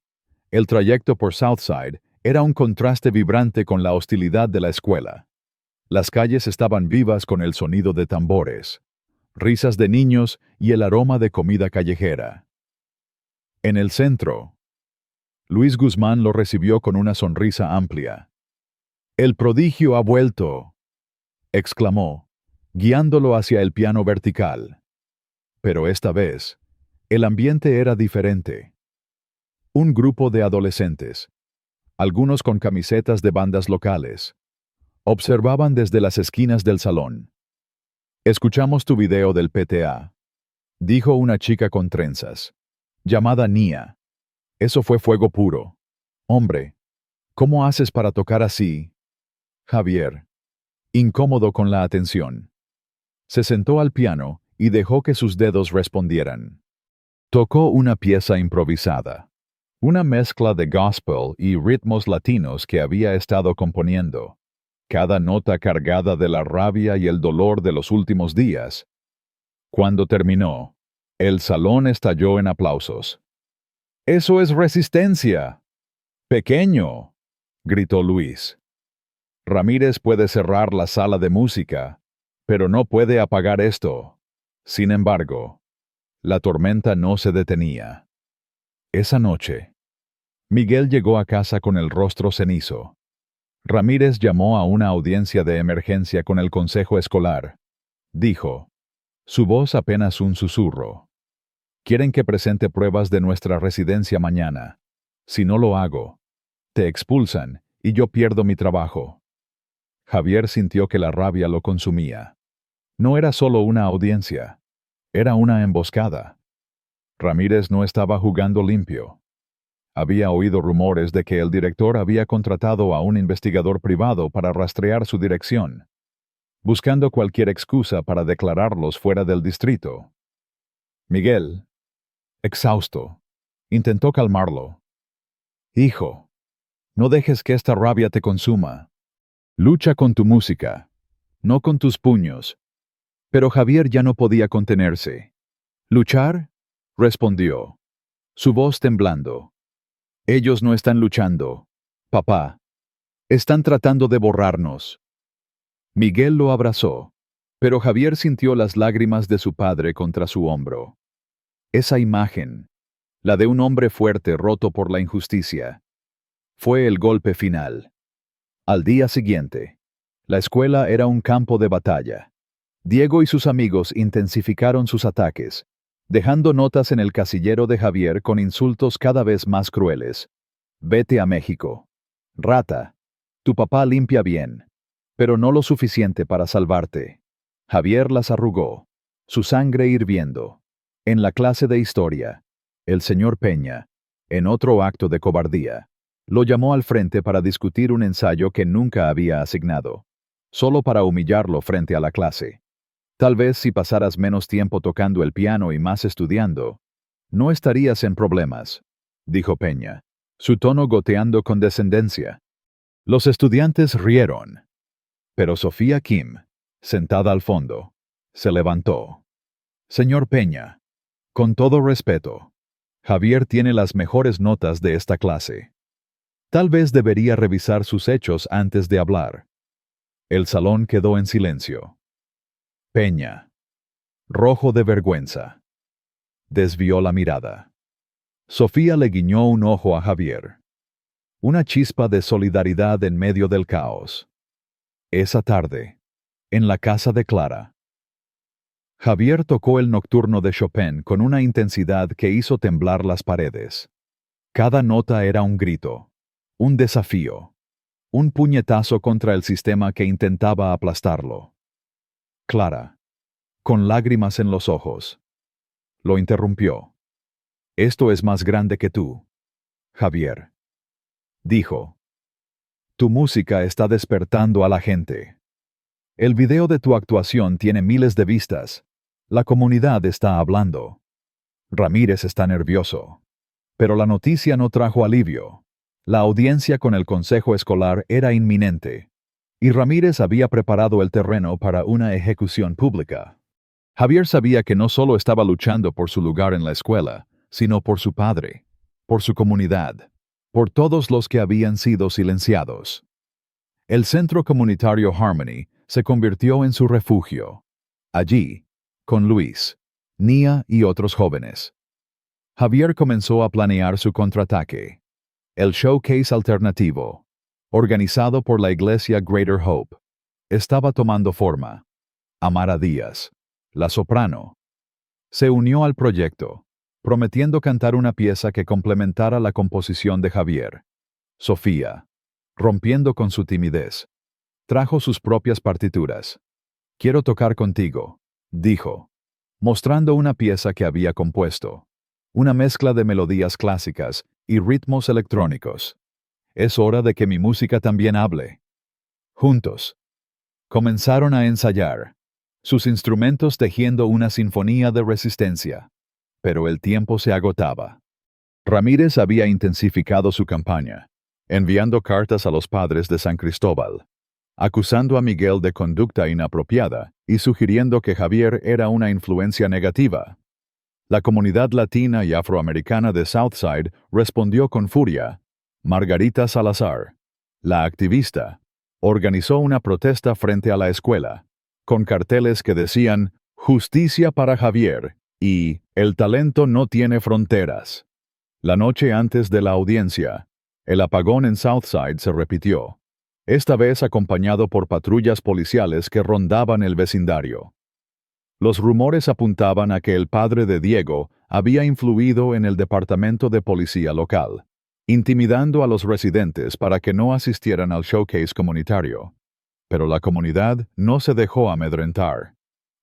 El trayecto por Southside era un contraste vibrante con la hostilidad de la escuela. Las calles estaban vivas con el sonido de tambores, risas de niños y el aroma de comida callejera. En el centro, Luis Guzmán lo recibió con una sonrisa amplia. «El prodigio ha vuelto», exclamó, guiándolo hacia el piano vertical. Pero esta vez, el ambiente era diferente. Un grupo de adolescentes, algunos con camisetas de bandas locales, observaban desde las esquinas del salón. «Escuchamos tu video del PTA», dijo una chica con trenzas, llamada Nia. «Eso fue fuego puro. Hombre, ¿cómo haces para tocar así?» Javier, incómodo con la atención, se sentó al piano y dejó que sus dedos respondieran. Tocó una pieza improvisada, una mezcla de gospel y ritmos latinos que había estado componiendo, cada nota cargada de la rabia y el dolor de los últimos días. Cuando terminó, el salón estalló en aplausos. «¡Eso es resistencia! ¡Pequeño!», gritó Luis. «Ramírez puede cerrar la sala de música, pero no puede apagar esto». Sin embargo, la tormenta no se detenía. Esa noche, Miguel llegó a casa con el rostro cenizo. Ramírez llamó a una audiencia de emergencia con el consejo escolar. Dijo, su voz apenas un susurro: «Quieren que presente pruebas de nuestra residencia mañana. Si no lo hago, te expulsan y yo pierdo mi trabajo». Javier sintió que la rabia lo consumía. No era solo una audiencia, era una emboscada. Ramírez no estaba jugando limpio. Había oído rumores de que el director había contratado a un investigador privado para rastrear su dirección, buscando cualquier excusa para declararlos fuera del distrito. Miguel, exhausto, intentó calmarlo. «Hijo, no dejes que esta rabia te consuma. Lucha con tu música, no con tus puños». Pero Javier ya no podía contenerse. «¿Luchar?», respondió, su voz temblando. «Ellos no están luchando, papá. Están tratando de borrarnos». Miguel lo abrazó, pero Javier sintió las lágrimas de su padre contra su hombro. Esa imagen, la de un hombre fuerte roto por la injusticia, fue el golpe final. Al día siguiente, la escuela era un campo de batalla. Diego y sus amigos intensificaron sus ataques, dejando notas en el casillero de Javier con insultos cada vez más crueles. «Vete a México. Rata. Tu papá limpia bien, pero no lo suficiente para salvarte». Javier las arrugó, su sangre hirviendo. En la clase de historia, el señor Peña, En otro acto de cobardía, lo llamó al frente para discutir un ensayo que nunca había asignado, solo para humillarlo frente a la clase. Tal vez si pasaras menos tiempo tocando el piano y más estudiando, no estarías en problemas, dijo Peña, su tono goteando con descendencia. Los estudiantes rieron, pero Sofía Kim, sentada al fondo, se levantó. Señor Peña, con todo respeto, Javier tiene las mejores notas de esta clase. Tal vez debería revisar sus hechos antes de hablar. El salón quedó en silencio. Peña, rojo de vergüenza, desvió la mirada. Sofía le guiñó un ojo a Javier. Una chispa de solidaridad en medio del caos. Esa tarde, en la casa de Clara, Javier tocó el nocturno de Chopin con una intensidad que hizo temblar las paredes. Cada nota era un grito, un desafío, un puñetazo contra el sistema que intentaba aplastarlo. Clara, con lágrimas en los ojos, lo interrumpió. Esto es más grande que tú, Javier, dijo. Tu música está despertando a la gente. El video de tu actuación tiene miles de vistas. La comunidad está hablando. Ramírez está nervioso. Pero la noticia no trajo alivio. La audiencia con el consejo escolar era inminente, y Ramírez había preparado el terreno para una ejecución pública. Javier sabía que no solo estaba luchando por su lugar en la escuela, sino por su padre, por su comunidad, por todos los que habían sido silenciados. El centro comunitario Harmony se convirtió en su refugio. Allí, con Luis, Nia y otros jóvenes, Javier comenzó a planear su contraataque. El showcase alternativo, organizado por la iglesia Greater Hope, estaba tomando forma. Amara Díaz, la soprano, se unió al proyecto, prometiendo cantar una pieza que complementara la composición de Javier. Sofía, rompiendo con su timidez, trajo sus propias partituras. Quiero tocar contigo, dijo, mostrando una pieza que había compuesto. Una mezcla de melodías clásicas y ritmos electrónicos. Es hora de que mi música también hable. Juntos, comenzaron a ensayar, sus instrumentos tejiendo una sinfonía de resistencia. Pero el tiempo se agotaba. Ramírez había intensificado su campaña, enviando cartas a los padres de San Cristóbal, acusando a Miguel de conducta inapropiada y sugiriendo que Javier era una influencia negativa. La comunidad latina y afroamericana de Southside respondió con furia. Margarita Salazar, la activista, organizó una protesta frente a la escuela, con carteles que decían «Justicia para Javier» y «El talento no tiene fronteras». La noche antes de la audiencia, el apagón en Southside se repitió, esta vez acompañado por patrullas policiales que rondaban el vecindario. Los rumores apuntaban a que el padre de Diego había influido en el departamento de policía local, intimidando a los residentes para que no asistieran al showcase comunitario. Pero la comunidad no se dejó amedrentar.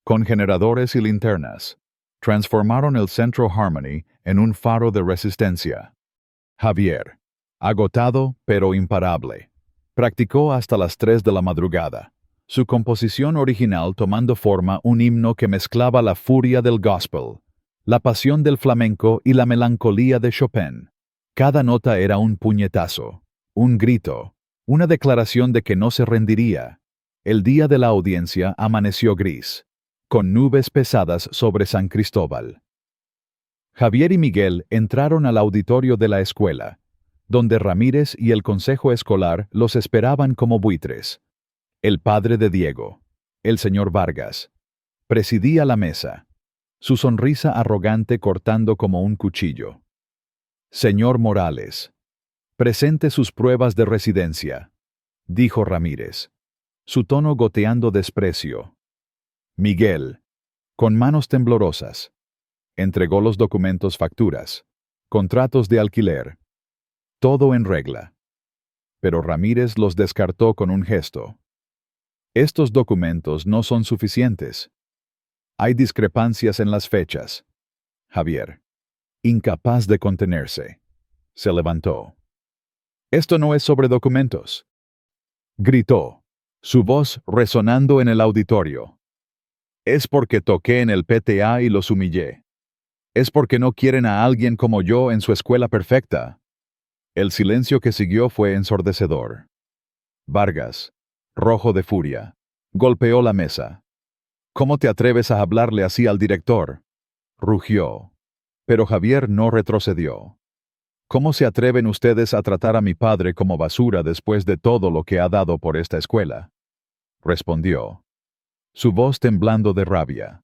Con generadores y linternas, transformaron el Centro Harmony en un faro de resistencia. Javier, agotado pero imparable, practicó hasta las 3 de la madrugada, su composición original tomando forma un himno que mezclaba la furia del gospel, la pasión del flamenco y la melancolía de Chopin. Cada nota era un puñetazo, un grito, una declaración de que no se rendiría. El día de la audiencia amaneció gris, con nubes pesadas sobre San Cristóbal. Javier y Miguel entraron al auditorio de la escuela, donde Ramírez y el consejo escolar los esperaban como buitres. El padre de Diego, el señor Vargas, presidía la mesa, su sonrisa arrogante cortando como un cuchillo. Señor Morales, presente sus pruebas de residencia, dijo Ramírez, su tono goteando desprecio. Miguel, con manos temblorosas, entregó los documentos, facturas, contratos de alquiler, todo en regla. Pero Ramírez los descartó con un gesto. Estos documentos no son suficientes. Hay discrepancias en las fechas. Javier, incapaz de contenerse, Se levantó. «Esto no es sobre documentos», gritó, su voz resonando en el auditorio. «Es porque toqué en el PTA y los humillé. Es porque no quieren a alguien como yo en su escuela perfecta». El silencio que siguió fue ensordecedor. Vargas, rojo de furia, golpeó la mesa. «¿Cómo te atreves a hablarle así al director?», rugió. Pero Javier no retrocedió. «¿Cómo se atreven ustedes a tratar a mi padre como basura después de todo lo que ha dado por esta escuela?», respondió, su voz temblando de rabia.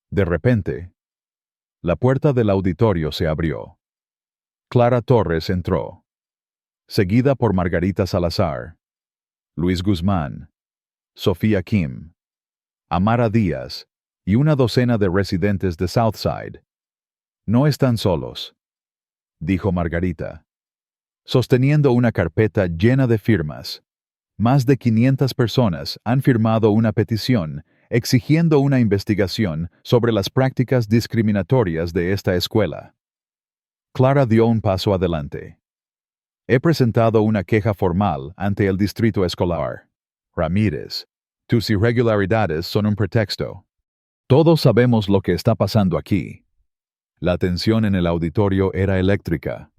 De repente, la puerta del auditorio se abrió. Clara Torres entró, seguida por Margarita Salazar, Luis Guzmán, Sofía Kim, Amara Díaz y una docena de residentes de Southside. «No están solos», dijo Margarita, sosteniendo una carpeta llena de firmas. Más de 500 personas han firmado una petición exigiendo una investigación sobre las prácticas discriminatorias de esta escuela. Clara dio un paso adelante. «He presentado una queja formal ante el distrito escolar. Ramírez, tus irregularidades son un pretexto. Todos sabemos lo que está pasando aquí». La tensión en el auditorio era eléctrica.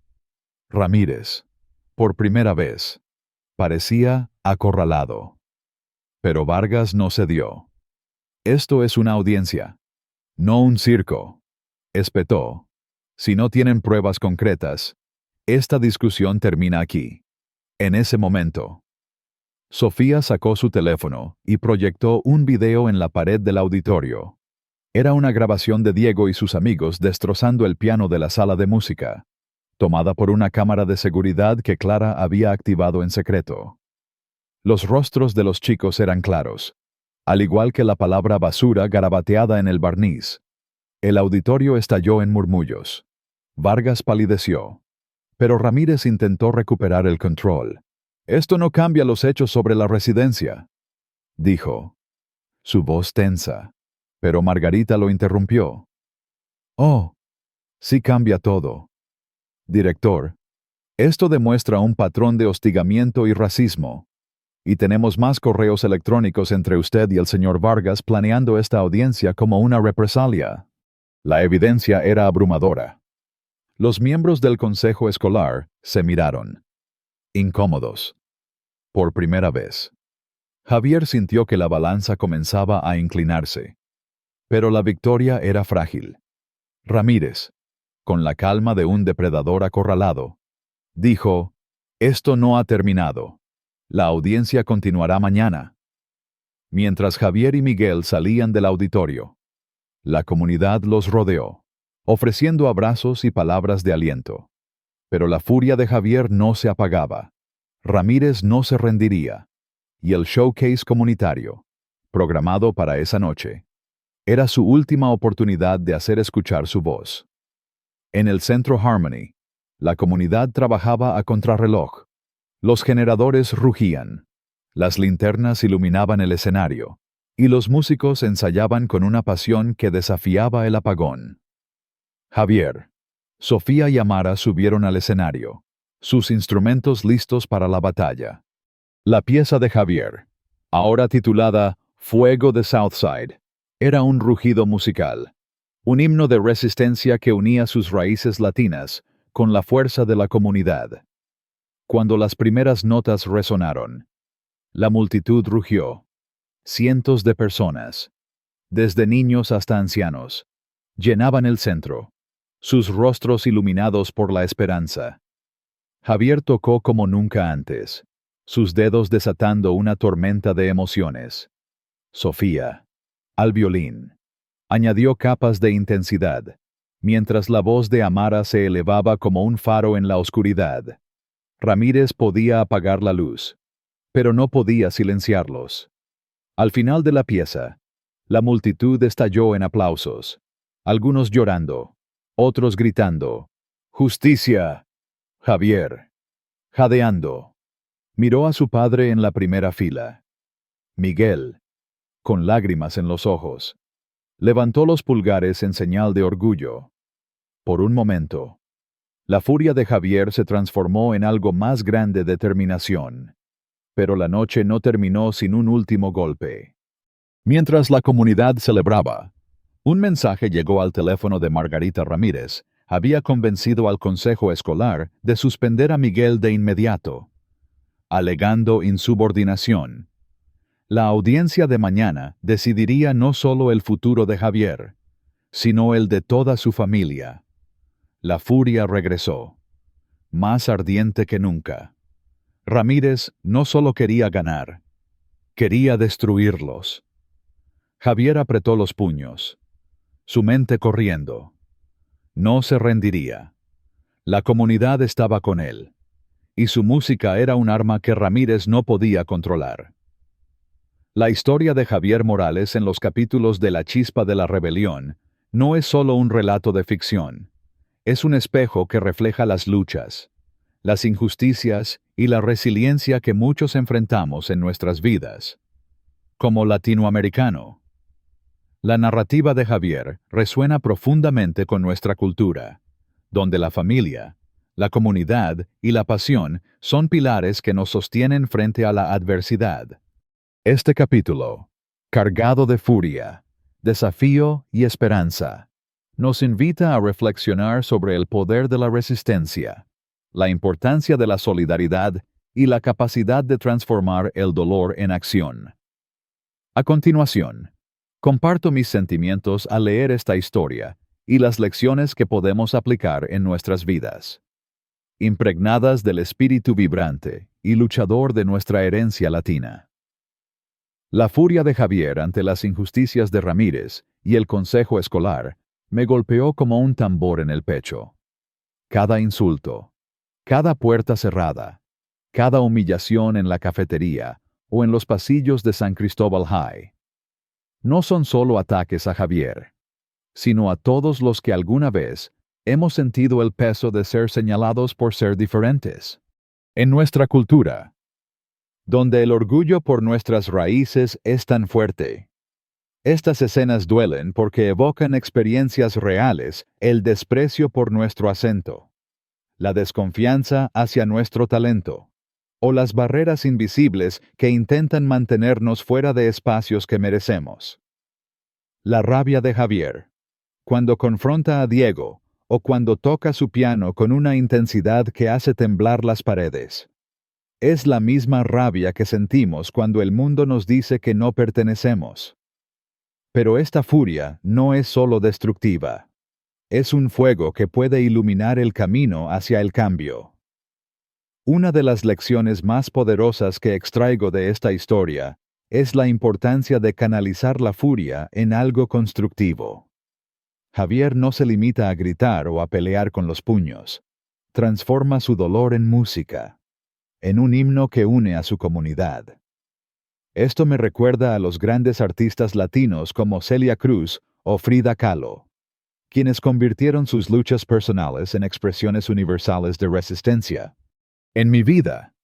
Ramírez, por primera vez, parecía acorralado. Pero Vargas no cedió. «Esto es una audiencia, no un circo», espetó. «Si no tienen pruebas concretas, esta discusión termina aquí». En ese momento, Sofía sacó su teléfono y proyectó un video en la pared del auditorio. Era una grabación de Diego y sus amigos destrozando el piano de la sala de música, tomada por una cámara de seguridad que Clara había activado en secreto. Los rostros de los chicos eran claros, al igual que la palabra basura garabateada en el barniz. El auditorio estalló en murmullos. Vargas palideció, pero Ramírez intentó recuperar el control. «Esto no cambia los hechos sobre la residencia», dijo, su voz tensa, pero Margarita lo interrumpió. «Oh, sí cambia todo. Director, esto demuestra un patrón de hostigamiento y racismo. Y tenemos más correos electrónicos entre usted y el señor Vargas planeando esta audiencia como una represalia». La evidencia era abrumadora. Los miembros del consejo escolar se miraron, incómodos. Por primera vez, Javier sintió que la balanza comenzaba a inclinarse. Pero la victoria era frágil. Ramírez, con la calma de un depredador acorralado, dijo: «Esto no ha terminado. La audiencia continuará mañana». Mientras Javier y Miguel salían del auditorio, la comunidad los rodeó, ofreciendo abrazos y palabras de aliento. Pero la furia de Javier no se apagaba. Ramírez no se rendiría, y el showcase comunitario, programado para esa noche, era su última oportunidad de hacer escuchar su voz. En el Centro Harmony, la comunidad trabajaba a contrarreloj. Los generadores rugían, las linternas iluminaban el escenario, y los músicos ensayaban con una pasión que desafiaba el apagón. Javier, Sofía y Amara subieron al escenario, sus instrumentos listos para la batalla. La pieza de Javier, ahora titulada Fuego de Southside, era un rugido musical, un himno de resistencia que unía sus raíces latinas con la fuerza de la comunidad. Cuando las primeras notas resonaron, la multitud rugió. Cientos de personas, desde niños hasta ancianos, llenaban el centro, sus rostros iluminados por la esperanza. Javier tocó como nunca antes, sus dedos desatando una tormenta de emociones. Sofía, al violín, añadió capas de intensidad, mientras la voz de Amara se elevaba como un faro en la oscuridad. Ramírez podía apagar la luz, pero no podía silenciarlos. Al final de la pieza, la multitud estalló en aplausos, algunos llorando, otros gritando: «¡Justicia!». Javier, jadeando, miró a su padre en la primera fila. Miguel, con lágrimas en los ojos, levantó los pulgares en señal de orgullo. Por un momento, La furia de Javier se transformó en algo más grande: determinación. Pero la noche no terminó sin un último golpe. Mientras la comunidad celebraba, un mensaje llegó al teléfono de Margarita Ramírez. Había convencido al consejo escolar de suspender a Miguel de inmediato, alegando insubordinación. La audiencia de mañana decidiría no solo el futuro de Javier, sino el de toda su familia. La furia regresó, más ardiente que nunca. Ramírez no solo quería ganar, quería destruirlos. Javier apretó los puños, su mente corriendo. No se rendiría. La comunidad estaba con él, y su música era un arma que Ramírez no podía controlar. La historia de Javier Morales en los capítulos de La Chispa de la Rebelión no es solo un relato de ficción. Es un espejo que refleja las luchas, las injusticias y la resiliencia que muchos enfrentamos en nuestras vidas. Como latinoamericano, la narrativa de Javier resuena profundamente con nuestra cultura, donde la familia, la comunidad y la pasión son pilares que nos sostienen frente a la adversidad. Este capítulo, cargado de furia, desafío y esperanza, nos invita a reflexionar sobre el poder de la resistencia, la importancia de la solidaridad y la capacidad de transformar el dolor en acción. A continuación, comparto mis sentimientos al leer esta historia y las lecciones que podemos aplicar en nuestras vidas. Impregnadas del espíritu vibrante y luchador de nuestra herencia latina. La furia de Javier ante las injusticias de Ramírez y el consejo escolar me golpeó como un tambor en el pecho. Cada insulto, cada puerta cerrada, cada humillación en la cafetería o en los pasillos de San Cristóbal High, no son solo ataques a Javier, sino a todos los que alguna vez hemos sentido el peso de ser señalados por ser diferentes. En nuestra cultura, donde el orgullo por nuestras raíces es tan fuerte, estas escenas duelen porque evocan experiencias reales: el desprecio por nuestro acento, la desconfianza hacia nuestro talento, o las barreras invisibles que intentan mantenernos fuera de espacios que merecemos. La rabia de Javier, cuando confronta a Diego, o cuando toca su piano con una intensidad que hace temblar las paredes, es la misma rabia que sentimos cuando el mundo nos dice que no pertenecemos. Pero esta furia no es solo destructiva. Es un fuego que puede iluminar el camino hacia el cambio. Una de las lecciones más poderosas que extraigo de esta historia es la importancia de canalizar la furia en algo constructivo. Javier no se limita a gritar o a pelear con los puños. Transforma su dolor en música, en un himno que une a su comunidad. Esto me recuerda a los grandes artistas latinos como Celia Cruz o Frida Kahlo, quienes convirtieron sus luchas personales en expresiones universales de resistencia. En mi vida,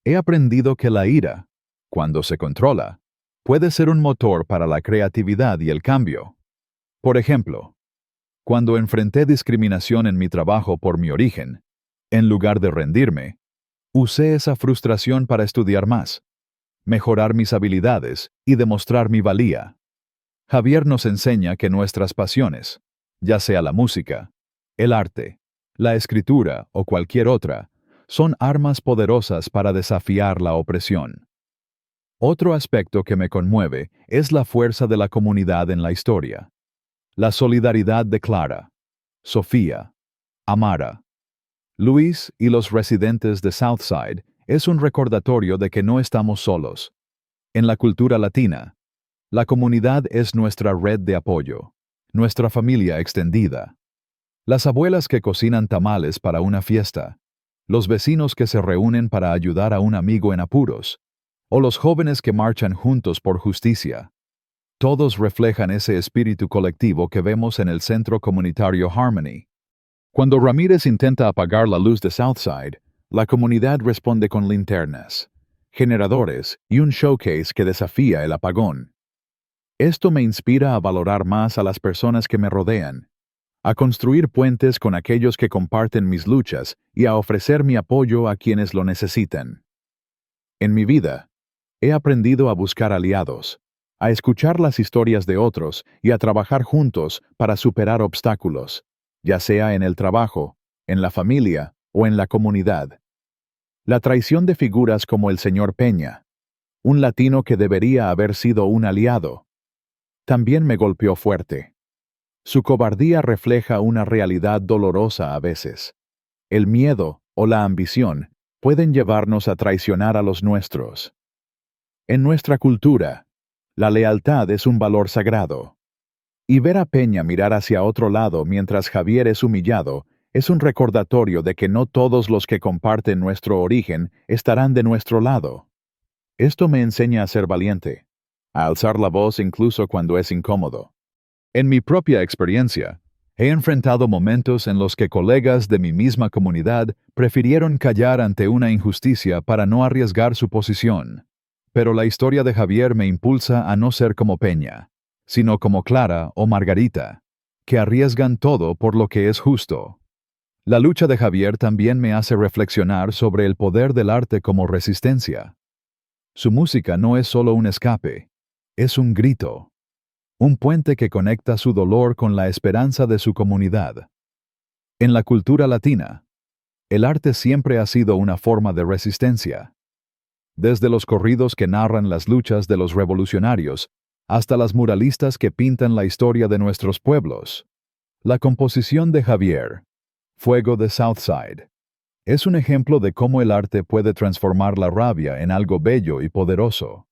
he aprendido que la ira, cuando se controla, puede ser un motor para la creatividad y el cambio. Por ejemplo, cuando enfrenté discriminación en mi trabajo por mi origen, en lugar de rendirme, usé esa frustración para estudiar más, mejorar mis habilidades y demostrar mi valía. Javier nos enseña que nuestras pasiones, ya sea la música, el arte, la escritura o cualquier otra, son armas poderosas para desafiar la opresión. Otro aspecto que me conmueve es la fuerza de la comunidad en la historia. La solidaridad de Clara, Sofía, Amara, Luis y los residentes de Southside es un recordatorio de que no estamos solos. En la cultura latina, la comunidad es nuestra red de apoyo, nuestra familia extendida. Las abuelas que cocinan tamales para una fiesta, los vecinos que se reúnen para ayudar a un amigo en apuros, o los jóvenes que marchan juntos por justicia. Todos reflejan ese espíritu colectivo que vemos en el centro comunitario Harmony. Cuando Ramírez intenta apagar la luz de Southside, la comunidad responde con linternas, generadores y un showcase que desafía el apagón. Esto me inspira a valorar más a las personas que me rodean, a construir puentes con aquellos que comparten mis luchas y a ofrecer mi apoyo a quienes lo necesitan. En mi vida, he aprendido a buscar aliados, a escuchar las historias de otros y a trabajar juntos para superar obstáculos, ya sea en el trabajo, en la familia o en la comunidad. La traición de figuras como el señor Peña, un latino que debería haber sido un aliado, también me golpeó fuerte. Su cobardía refleja una realidad dolorosa a veces. El miedo o la ambición pueden llevarnos a traicionar a los nuestros. En nuestra cultura, la lealtad es un valor sagrado. Y ver a Peña mirar hacia otro lado mientras Javier es humillado es un recordatorio de que no todos los que comparten nuestro origen estarán de nuestro lado. Esto me enseña a ser valiente, a alzar la voz incluso cuando es incómodo. En mi propia experiencia, he enfrentado momentos en los que colegas de mi misma comunidad prefirieron callar ante una injusticia para no arriesgar su posición. Pero la historia de Javier me impulsa a no ser como Peña, sino como Clara o Margarita, que arriesgan todo por lo que es justo. La lucha de Javier también me hace reflexionar sobre el poder del arte como resistencia. Su música no es solo un escape, es un grito. Un puente que conecta su dolor con la esperanza de su comunidad. En la cultura latina, el arte siempre ha sido una forma de resistencia. Desde los corridos que narran las luchas de los revolucionarios, hasta las muralistas que pintan la historia de nuestros pueblos. La composición de Javier, Fuego de Southside, es un ejemplo de cómo el arte puede transformar la rabia en algo bello y poderoso.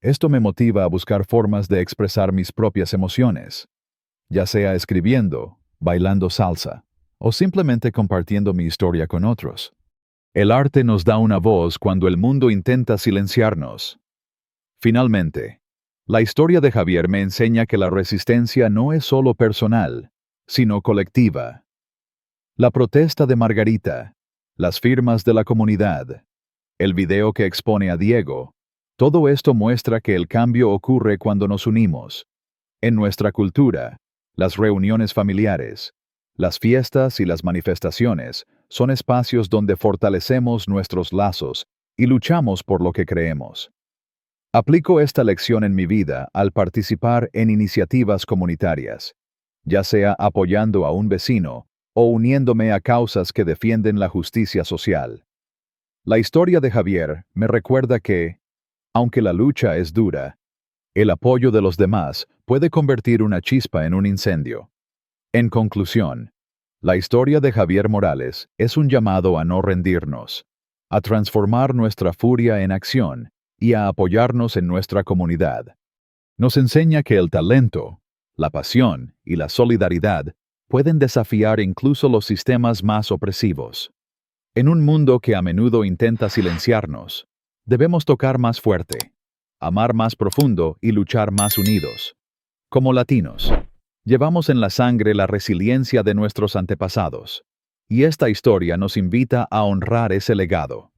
Esto me motiva a buscar formas de expresar mis propias emociones, ya sea escribiendo, bailando salsa, o simplemente compartiendo mi historia con otros. El arte nos da una voz cuando el mundo intenta silenciarnos. Finalmente, la historia de Javier me enseña que la resistencia no es solo personal, sino colectiva. La protesta de Margarita, las firmas de la comunidad, el video que expone a Diego, todo esto muestra que el cambio ocurre cuando nos unimos. En nuestra cultura, las reuniones familiares, las fiestas y las manifestaciones son espacios donde fortalecemos nuestros lazos y luchamos por lo que creemos. Aplico esta lección en mi vida al participar en iniciativas comunitarias, ya sea apoyando a un vecino o uniéndome a causas que defienden la justicia social. La historia de Javier me recuerda que, aunque la lucha es dura, el apoyo de los demás puede convertir una chispa en un incendio. En conclusión, la historia de Javier Morales es un llamado a no rendirnos, a transformar nuestra furia en acción y a apoyarnos en nuestra comunidad. Nos enseña que el talento, la pasión y la solidaridad pueden desafiar incluso los sistemas más opresivos. En un mundo que a menudo intenta silenciarnos, debemos tocar más fuerte, amar más profundo y luchar más unidos. Como latinos, llevamos en la sangre la resiliencia de nuestros antepasados, y esta historia nos invita a honrar ese legado.